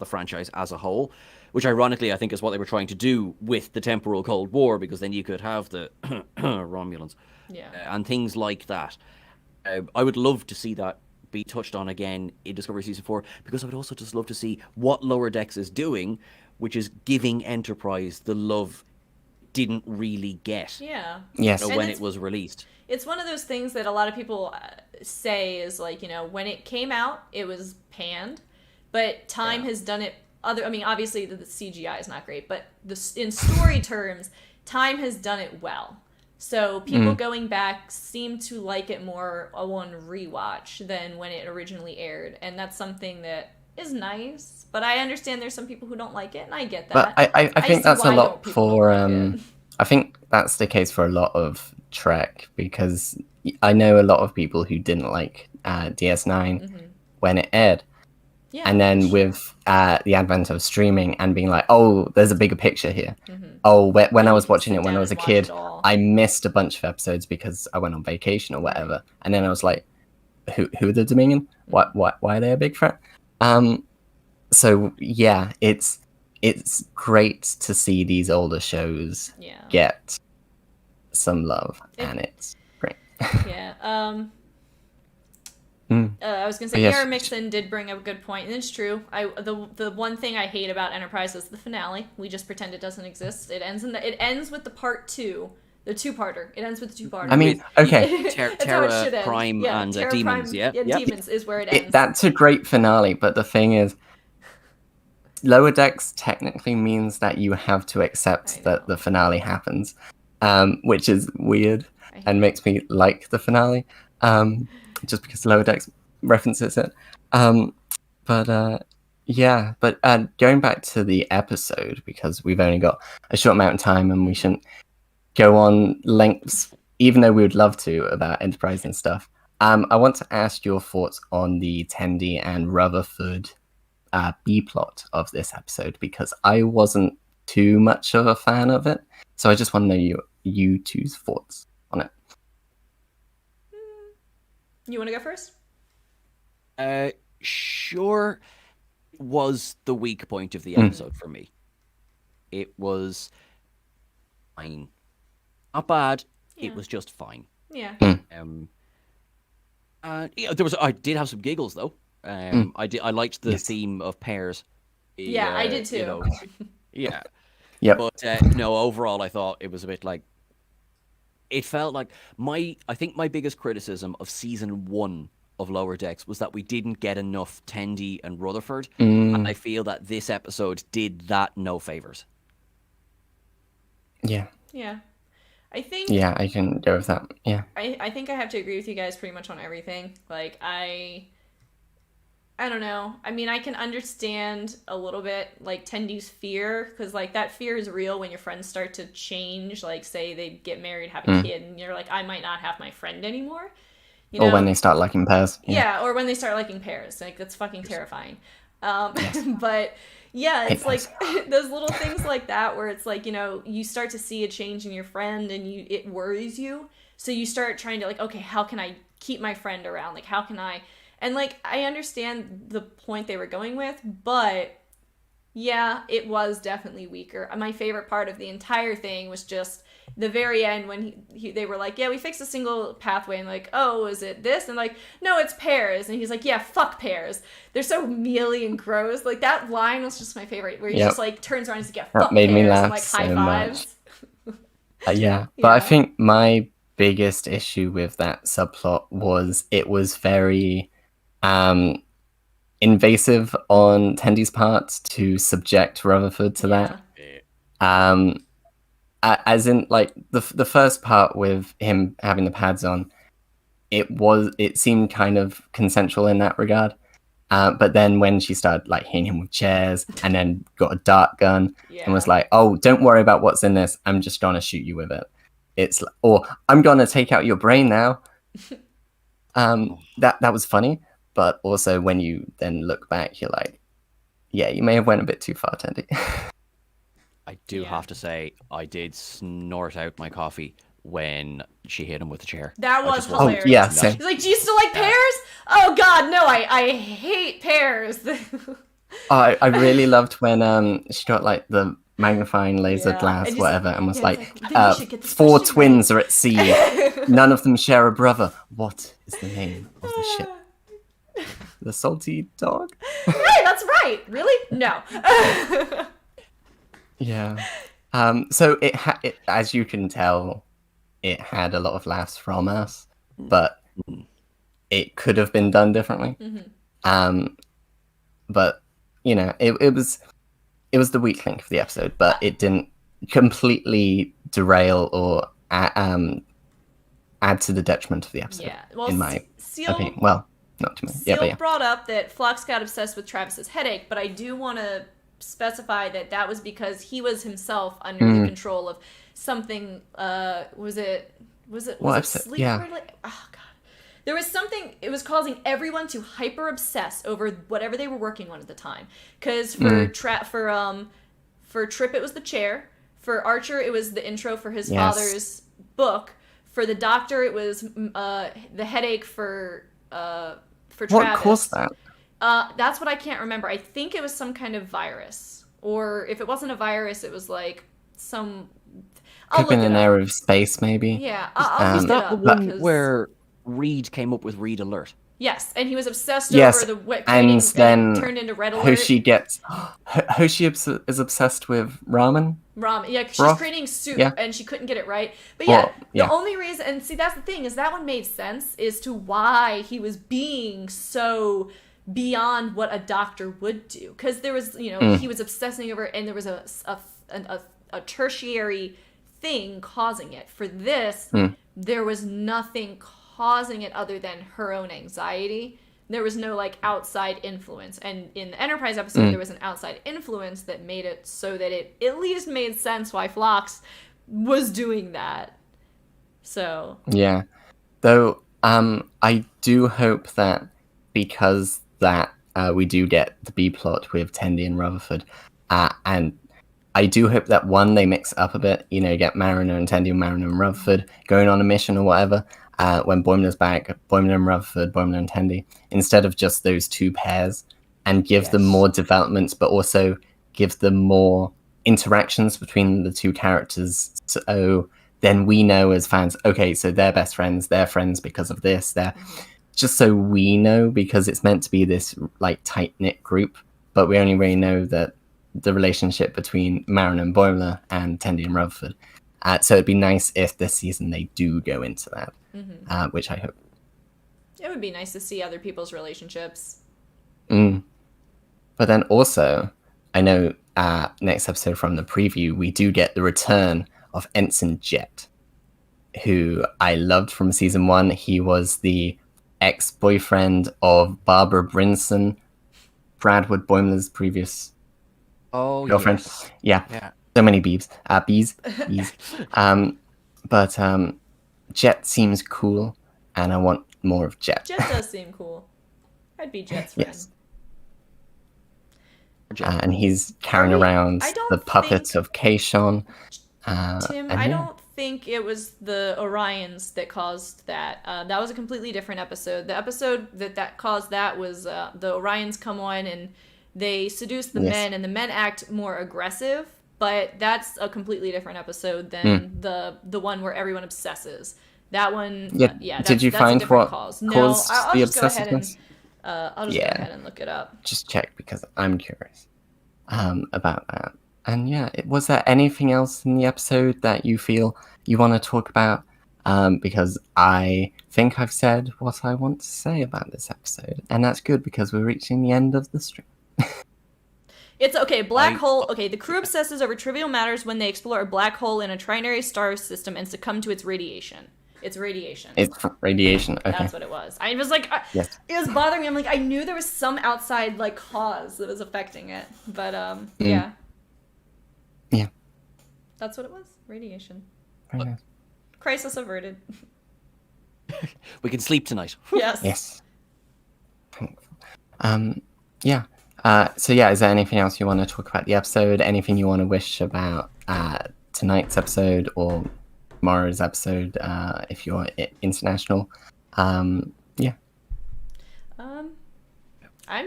S3: franchise as a whole. Which, ironically, I think is what they were trying to do with the Temporal Cold War, because then you could have the Romulans and things like that. I would love to see that be touched on again in Discovery Season 4, because I would also just love to see what Lower Decks is doing, which is giving Enterprise the love it didn't really get.
S1: Yeah.
S2: Yes.
S3: When it was released.
S1: It's one of those things that a lot of people say is like, when it came out, it was panned, but time has done it. Obviously the CGI is not great, but in story terms, time has done it well. So people going back seem to like it more on rewatch than when it originally aired, and that's something that is nice. But I understand there's some people who don't like it, and I get that.
S2: But I think that's a lot for.
S1: Like
S2: I think that's the case for a lot of Trek, because I know a lot of people who didn't like DS9 when it aired. Yeah, and then with the advent of streaming and being like, oh, there's a bigger picture here. Oh, when I was watching it when I was a kid, I missed a bunch of episodes because I went on vacation or whatever. And then I was like, who are the Dominion? Why are they a big threat? So yeah, it's great to see these older shows get some love, and it's great.
S1: I was gonna say, Aaron Mixon did bring up a good point, and it's true. The one thing I hate about Enterprise is the finale. We just pretend it doesn't exist. It ends with the part 2, the 2-parter. It ends with the 2-parter.
S2: I mean, okay,
S3: Terra Prime and
S1: Terra
S3: Demons.
S1: Prime, Demons is where it ends.
S2: That's a great finale, but the thing is, Lower Decks technically means that you have to accept that the finale happens, which is weird and makes me like the finale. just because Lower Decks references it. But going back to the episode, because we've only got a short amount of time and we shouldn't go on lengths, even though we would love to, about Enterprise and stuff. I want to ask your thoughts on the Tendi and Rutherford B-plot of this episode, because I wasn't too much of a fan of it. So I just want to know you two's thoughts on it.
S1: You want to go first?
S3: Sure. Was the weak point of the episode for me. It was fine. Not bad.
S1: Yeah.
S3: It was just fine.
S1: Yeah.
S3: I did have some giggles though. I liked the theme of pairs.
S1: Yeah, I did too.
S3: You know, yeah.
S2: Yep.
S3: But overall, I thought it was a bit like. It felt like I think my biggest criticism of season 1 of Lower Decks was that we didn't get enough Tendi and Rutherford, and I feel that this episode did that no favors.
S1: Yeah. I think.
S2: Yeah, I can go with that. Yeah.
S1: I think I have to agree with you guys pretty much on everything. Like, I don't know. I mean, I can understand a little bit, like, Tendi's fear, because, like, that fear is real when your friends start to change. Like, say they get married, have a kid, and you're like, I might not have my friend anymore. You know?
S2: Or when they start liking pairs.
S1: Yeah, or when they start liking pairs. Like, that's fucking terrifying. But, yeah, it's like those little things like that where it's like, you start to see a change in your friend and it worries you. So you start trying to, like, okay, how can I keep my friend around? Like, how can I... And, like, I understand the point they were going with, but, yeah, it was definitely weaker. My favorite part of the entire thing was just the very end when they were like, yeah, we fixed a single pathway, and like, oh, is it this? And like, no, it's pairs. And he's like, yeah, fuck pairs. They're so mealy and gross. Like, that line was just my favorite, where he just, like, turns around and says, yeah, fuck
S2: that made
S1: pairs,
S2: me laugh
S1: and, like, high
S2: so
S1: fives.
S2: Yeah, but I think my biggest issue with that subplot was it was very... invasive on Tendi's part to subject Rutherford to that. As in, like, the first part with him having the pads on, it seemed kind of consensual in that regard. But then when she started, like, hitting him with chairs and then got a dart gun and was like, oh, don't worry about what's in this, I'm just gonna shoot you with it. Or I'm gonna take out your brain now. That was funny. But also, when you then look back, you're like, yeah, you may have went a bit too far, Tendi.
S3: I do have to say, I did snort out my coffee when she hit him with the chair.
S1: That was hilarious.
S2: Oh, yeah, same.
S1: He's like, do you still like pears? Oh, God, no, I hate pears.
S2: I really loved when she got, like, the magnifying laser glass, and whatever, and was like 4 twins are at sea. None of them share a brother. What is the name of the ship? The salty dog?
S1: Right, that's right. Really? No.
S2: Yeah. So it as you can tell, it had a lot of laughs from us, but it could have been done differently. But it was the weak link of the episode, but it didn't completely derail or add to the detriment of the episode.
S1: Yeah. Well,
S2: in my opinion. Well, not to me.
S1: Seal brought up that Phlox got obsessed with Travis's headache, but I do want to specify that was because he was himself under the control of something. Was it sleep?
S2: Yeah.
S1: Oh God, there was something. It was causing everyone to hyper obsess over whatever they were working on at the time. Because for Trip it was the chair. For Archer it was the intro for his father's book. For the Doctor it was the headache for Travis.
S2: What caused that?
S1: That's what I can't remember. I think it was some kind of virus. Or if it wasn't a virus, it was like some...
S2: Could have been an error of space, maybe.
S1: Yeah, I'll look it up.
S3: Is that the one where Reed came up with Reed Alert?
S1: Yes, and he was obsessed over the
S2: and then
S1: turned into Red Alert.
S2: Hoshi is obsessed with ramen.
S1: Ramen, yeah, because she's creating soup and she couldn't get it right. But the only reason, and see, that's the thing, is that one made sense as to why he was being so beyond what a doctor would do. Because there was, he was obsessing over it, and there was a tertiary thing causing it. For this, there was nothing causing it other than her own anxiety. There was no like outside influence, and in the Enterprise episode there was an outside influence that made it so that it at least made sense why Phlox was doing that. So
S2: yeah, though I do hope that because that we do get the B plot with Tendi and Rutherford, and I do hope that one, they mix up a bit, you know, you get Mariner and Tendi, Mariner and Rutherford going on a mission or whatever. When Boimler's back, Boimler and Rutherford, Boimler and Tendi, instead of just those two pairs, and give them more developments, but also give them more interactions between the two characters. So then we know as fans, okay, so they're best friends, they're friends because of this, they're just so we know, because it's meant to be this like tight-knit group, but we only really know that the relationship between Mariner and Boimler and Tendi and Rutherford. So it'd be nice if this season they do go into that, which I hope.
S1: it would be nice to see other people's relationships.
S2: But then also, I know next episode from the preview, we do get the return of Ensign Jet, who I loved from season 1. He was the ex-boyfriend of Barbara Brinson, Brad Wood Boimler's previous girlfriend.
S3: Yes.
S2: Yeah. So many bees. Bees. But Jet seems cool, and I want more of Jet.
S1: Jet does seem cool. I'd be Jet's friend.
S2: Yes. And he's carrying around the puppet of Kaishon.
S1: Tim, I don't think it was the Orions that caused that. That was a completely different episode. The episode that caused that was the Orions come on and they seduce the men, and the men act more aggressive. But that's a completely different episode than the one where everyone obsesses. That one,
S2: Did you find what caused
S1: the
S2: obsessiveness?
S1: I'll just go ahead and look it up.
S2: Just check, because I'm curious about that. And was there anything else in the episode that you feel you want to talk about? Because I think I've said what I want to say about this episode, and that's good because we're reaching the end of the stream.
S1: It's okay. Black hole. Okay, the crew obsesses over trivial matters when they explore a black hole in a trinary star system and succumb to its radiation. It's radiation.
S2: It's radiation. Okay.
S1: That's what it was. I was like, it was bothering me. I'm like, I knew there was some outside like cause that was affecting it, but yeah. That's what it was. Radiation.
S2: Very nice.
S1: Crisis averted.
S3: We can sleep tonight.
S1: Yes.
S2: Yes. So is there anything else you want to talk about the episode? Anything you want to wish about tonight's episode or tomorrow's episode if you're international?
S1: I'm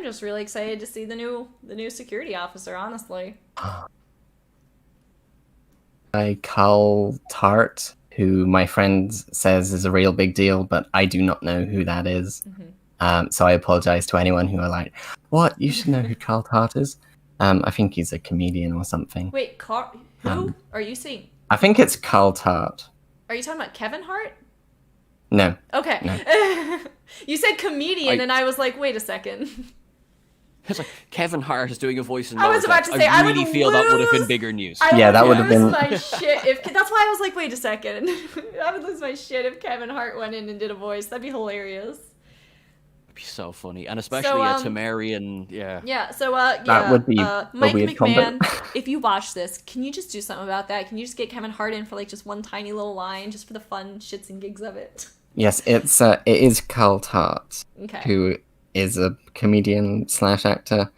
S1: just really excited to see the new security officer, honestly.
S2: By Carl Tart, who my friend says is a real big deal, but I do not know who that is. So I apologize to anyone who are like, what? You should know who Carl Tart is. I think he's a comedian or something.
S1: Wait, who are you saying?
S2: I think it's Carl Tart.
S1: Are you talking about Kevin Hart?
S2: No.
S1: Okay.
S2: No.
S1: You said comedian, and I was like, wait a second.
S3: It's like Kevin Hart is doing a voice in
S1: I was about to say,
S3: I really feel that would have been bigger news.
S2: That would have been
S1: my shit. That's why I was like, wait a second. I would lose my shit if Kevin Hart went in and did a voice. That'd be hilarious.
S3: It'd be so funny, and especially a Temerian.
S1: Yeah. So
S2: that would be
S1: Mike
S2: weird
S1: McMahon.
S2: combo.
S1: If you watch this, can you just do something about that? Can you just get Kevin Hart in for like just one tiny little line, just for the fun shits and gigs of it?
S2: Yes, it is Carl Tart, who is a comedian / actor.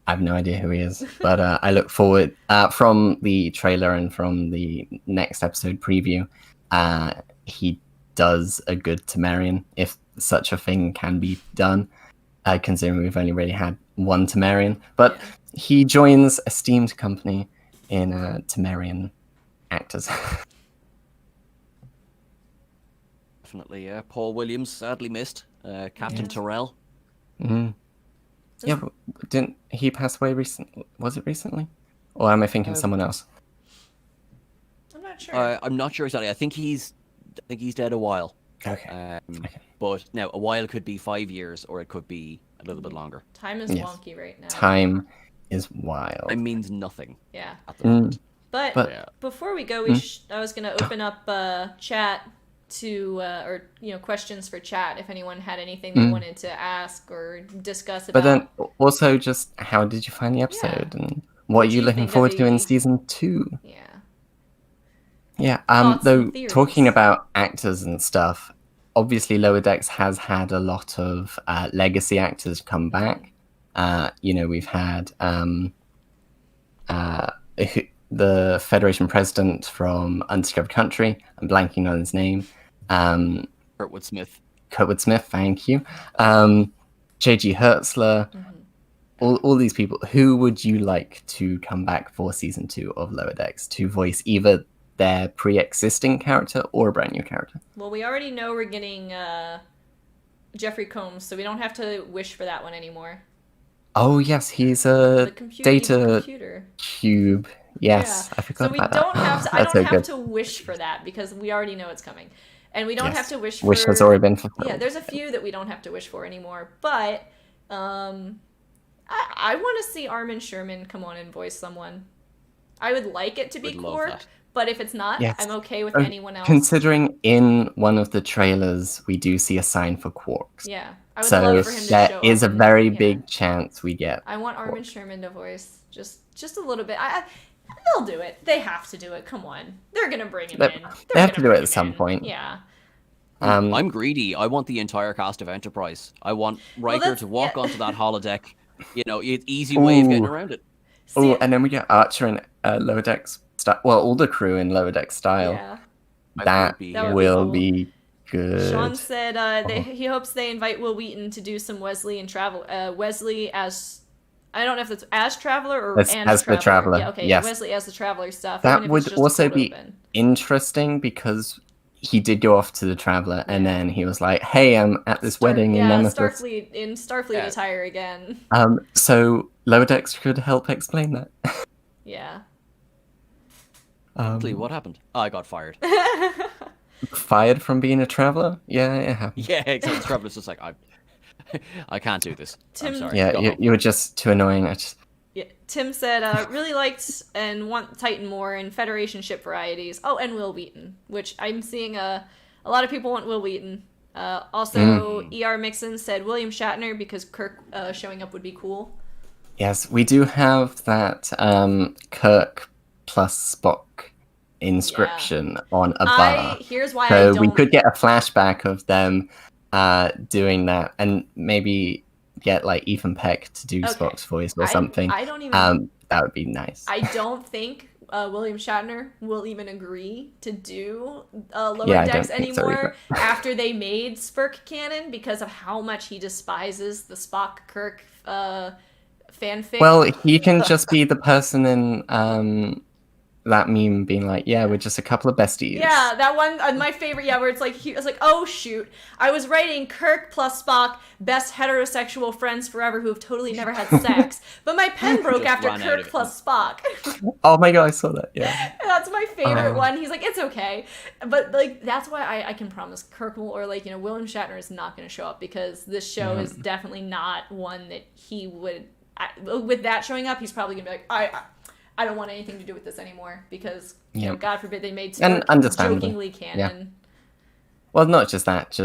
S2: I have no idea who he is, but I look forward from the trailer and from the next episode preview. He does a good Temerian, if such a thing can be done, considering we've only really had one Temerian. But he joins esteemed company in Temerian actors.
S3: Definitely, Paul Williams, sadly missed. Captain Terrell.
S2: Mm-hmm. Yeah, but didn't he pass away recently? Was it recently? Or am I thinking of someone else?
S1: I'm not sure.
S3: I'm not sure exactly. I think he's dead a while.
S2: Okay.
S3: But now, a while could be 5 years, or it could be a little bit longer.
S1: Time is wonky right now.
S2: Time is wild.
S3: It means nothing.
S1: Yeah.
S3: At the moment.
S1: But before we go, I was going to open up chat or questions for chat if anyone had anything they wanted to ask or discuss about.
S2: But then also just how did you find the episode and what are
S1: do
S2: you
S1: you
S2: looking
S1: think of
S2: forward to in
S1: the-
S2: season 2? Yeah.
S1: Thoughts
S2: Though
S1: and theories.
S2: talking about actors and stuff, obviously Lower Decks has had a lot of legacy actors come back. We've had the Federation president from Undiscovered Country. I'm blanking on his name.
S3: Kurtwood Smith.
S2: Kurtwood Smith, thank you. J.G. Hertzler. All these people. Who would you like to come back for season 2 of Lower Decks to voice either their pre-existing character or a brand new character?
S1: Well, we already know we're getting Jeffrey Combs, so we don't have to wish for that one anymore.
S2: Oh yes, he's a data cube. Yes, I forgot about that.
S1: So we don't have to. I don't have to wish for that because we already know it's coming, and we don't have to wish for.
S2: Wish has already been fulfilled.
S1: Yeah, there's a few that we don't have to wish for anymore, but I want to see Armin Sherman come on and voice someone. I would like it to be Quark, but if it's not, I'm okay with anyone else.
S2: Considering in one of the trailers we do see a sign for Quarks.
S1: Yeah, I would love for him to show up.
S2: There is a very big chance we get.
S1: I want Armin Sherman to voice just a little bit. They'll do it. They have to do it. Come on, they're gonna bring him in.
S2: They have to do it at some point.
S1: Yeah.
S3: I'm greedy. I want the entire cast of Enterprise. I want Riker to walk onto that holodeck. Easy way of getting around it.
S2: Oh, and then we get Archer in Lower Decks style. Well, all the crew in Lower Decks style.
S1: Yeah.
S2: That will be good.
S1: Sean said he hopes they invite Will Wheaton to do some Wesley and travel. Wesley as, I don't know if it's as Traveler or
S2: as the Traveler.
S1: Yeah, okay.
S2: Yes.
S1: Wesley as the Traveler stuff.
S2: That would also be interesting because he did go off to the Traveler and then he was like, "Hey, I'm at this wedding in Nemesis."
S1: Starfleet attire again.
S2: So Lower Decks could help explain that.
S1: Yeah.
S3: What happened? Oh, I got fired.
S2: Fired from being a Traveler? Yeah, it happened.
S3: Yeah, exactly. The Traveler's just like, I can't do this. I'm sorry.
S2: Yeah, you were just too annoying.
S1: Tim said, really liked and want Titan more in Federation ship varieties. Oh, and Will Wheaton, which I'm seeing a lot of people want Will Wheaton. Also, E.R. Mixon said William Shatner because Kirk showing up would be cool.
S2: Yes, we do have that Kirk plus Spock inscription on a bar.
S1: Here's why
S2: so we could get a flashback of them doing that and maybe get like Ethan Peck to do Spock's voice or something.
S1: I don't even.
S2: That would be nice.
S1: I don't think William Shatner will even agree to do Lower Decks anymore after they made Spirk canon because of how much he despises the Spock Kirk fanfic.
S2: Well, he can just be the person in that meme being like, yeah, we're just a couple of besties.
S1: Yeah, that one, my favorite, where it's like, he was like, oh shoot, I was writing Kirk plus Spock, best heterosexual friends forever who have totally never had sex, but my pen broke after Kirk plus Spock.
S2: Oh my god, I saw that, yeah.
S1: That's my favorite one. He's like, it's okay. But like, that's why I can promise Kirk will, or like, William Shatner is not going to show up because this show is definitely not one that he would, with that showing up, he's probably going to be like, I don't want anything to do with this anymore because, God forbid they made Spock jokingly canon. Yeah.
S2: Well, not just that,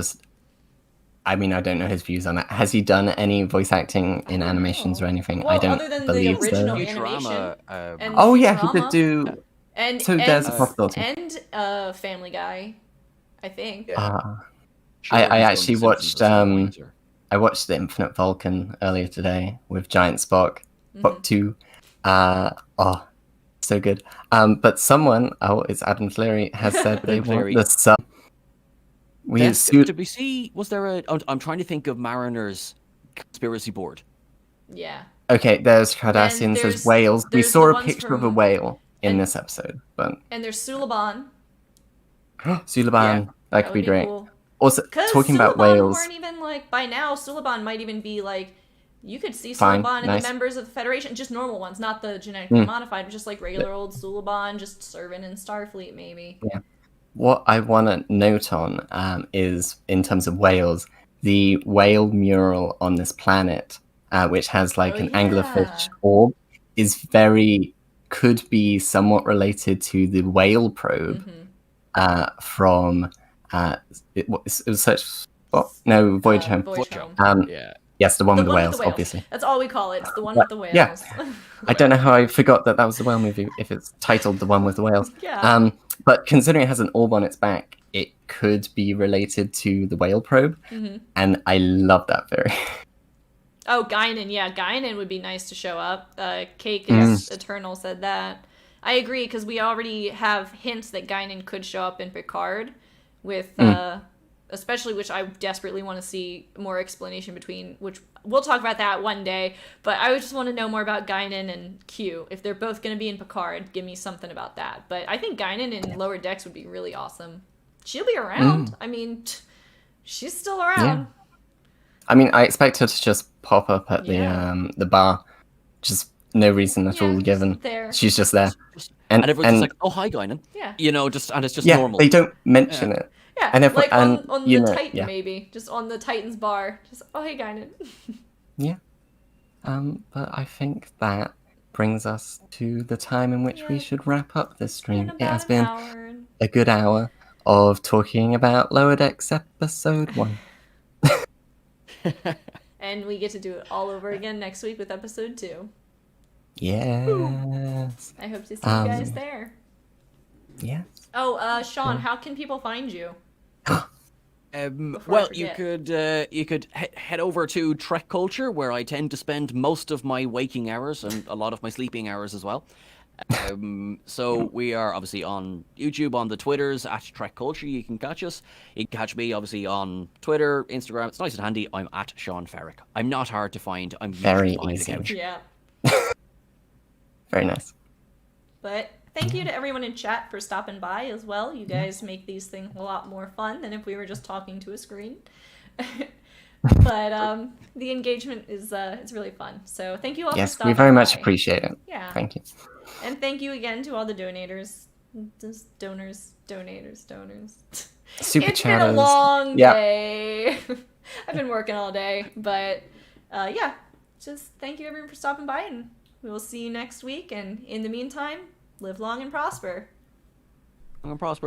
S2: I mean, I don't know his views on that. Has he done any voice acting in animations or anything?
S1: Well,
S2: I don't
S1: other than
S2: believe
S1: the original
S2: so.
S1: animation.
S2: He did do... there's a possibility.
S1: And Family Guy, I think.
S2: I actually watched... I watched The Infinite Vulcan earlier today with Giant Spock, Spock 2. So good. But someone, it's Adam Fleary, has said they want the sub.
S3: Did we see? Was there a? I'm trying to think of Mariner's conspiracy board.
S1: Yeah.
S2: Okay, there's Cardassians, there's whales. We saw a picture of a whale in this episode, but
S1: and there's Suliban.
S2: Suliban, that could be great.
S1: Cool.
S2: Also, talking about whales,
S1: weren't even like by now. Suliban might even be like. You could see Suliban and the members of the Federation, just normal ones, not the genetically modified, but just like regular old Suliban, just serving in Starfleet, maybe.
S2: Yeah. What I want to note on is, in terms of whales, the whale mural on this planet, which has like an anglerfish orb, could be somewhat related to the whale probe from it was such. What? No, Voyage Home.
S1: Voyage Home.
S3: Yeah.
S2: Yes, the one with the
S1: one
S2: whales, obviously.
S1: That's all we call it. It's the one with the whales.
S2: Yeah. I don't know how I forgot that was the whale movie if it's titled The One with the Whales.
S1: Yeah.
S2: But considering it has an orb on its back, it could be related to the whale probe, and I love that theory.
S1: Oh, Guinan. Yeah, Guinan would be nice to show up. Cake is Eternal said that. I agree, because we already have hints that Guinan could show up in Picard with... especially, which I desperately want to see more explanation between, which we'll talk about that one day, but I would just want to know more about Guinan and Q. If they're both going to be in Picard, give me something about that. But I think Guinan in Lower Decks would be really awesome. She'll be around. I mean, she's still around.
S2: Yeah. I mean, I expect her to just pop up at the bar. Just no reason at all given.
S1: There.
S2: She's just there.
S3: And everyone's just like, oh, hi, Guinan.
S1: Yeah.
S3: You know, and it's just
S2: yeah,
S3: normal.
S2: they don't mention it.
S1: Yeah,
S2: and
S1: like on the Titan,
S2: yeah.
S1: maybe. Just on the Titan's bar. Just, oh, hey, Guinan.
S2: Yeah. But I think that brings us to the time in which we should wrap up this stream. It has been a good hour of talking about Lower Decks Episode 1.
S1: And we get to do it all over again next week with Episode 2.
S2: Yes.
S1: I hope to see you guys there.
S2: Yes.
S1: Oh, Sean, how can people find you?
S3: Well, you could head over to Trek Culture, where I tend to spend most of my waking hours and a lot of my sleeping hours as well. So we are obviously on YouTube, on the Twitters at Trek Culture. You can catch us. You can catch me obviously on Twitter, Instagram. It's nice and handy. I'm at Seán Ferrick. I'm not hard to find. I'm
S2: very
S3: usually
S2: easy.
S3: on the couch.
S1: Yeah.
S2: Very nice.
S1: But thank you to everyone in chat for stopping by as well. You guys make these things a lot more fun than if we were just talking to a screen. But the engagement is it's really fun. So thank you all for stopping by.
S2: Yes, we very much appreciate it.
S1: Yeah.
S2: Thank you.
S1: And thank you again to all the donators. Donors.
S2: Super
S1: It's been a long day. I've been working all day. But yeah, just thank you everyone for stopping by, and we will see you next week. And in the meantime, live long and prosper.
S3: Long and prosper.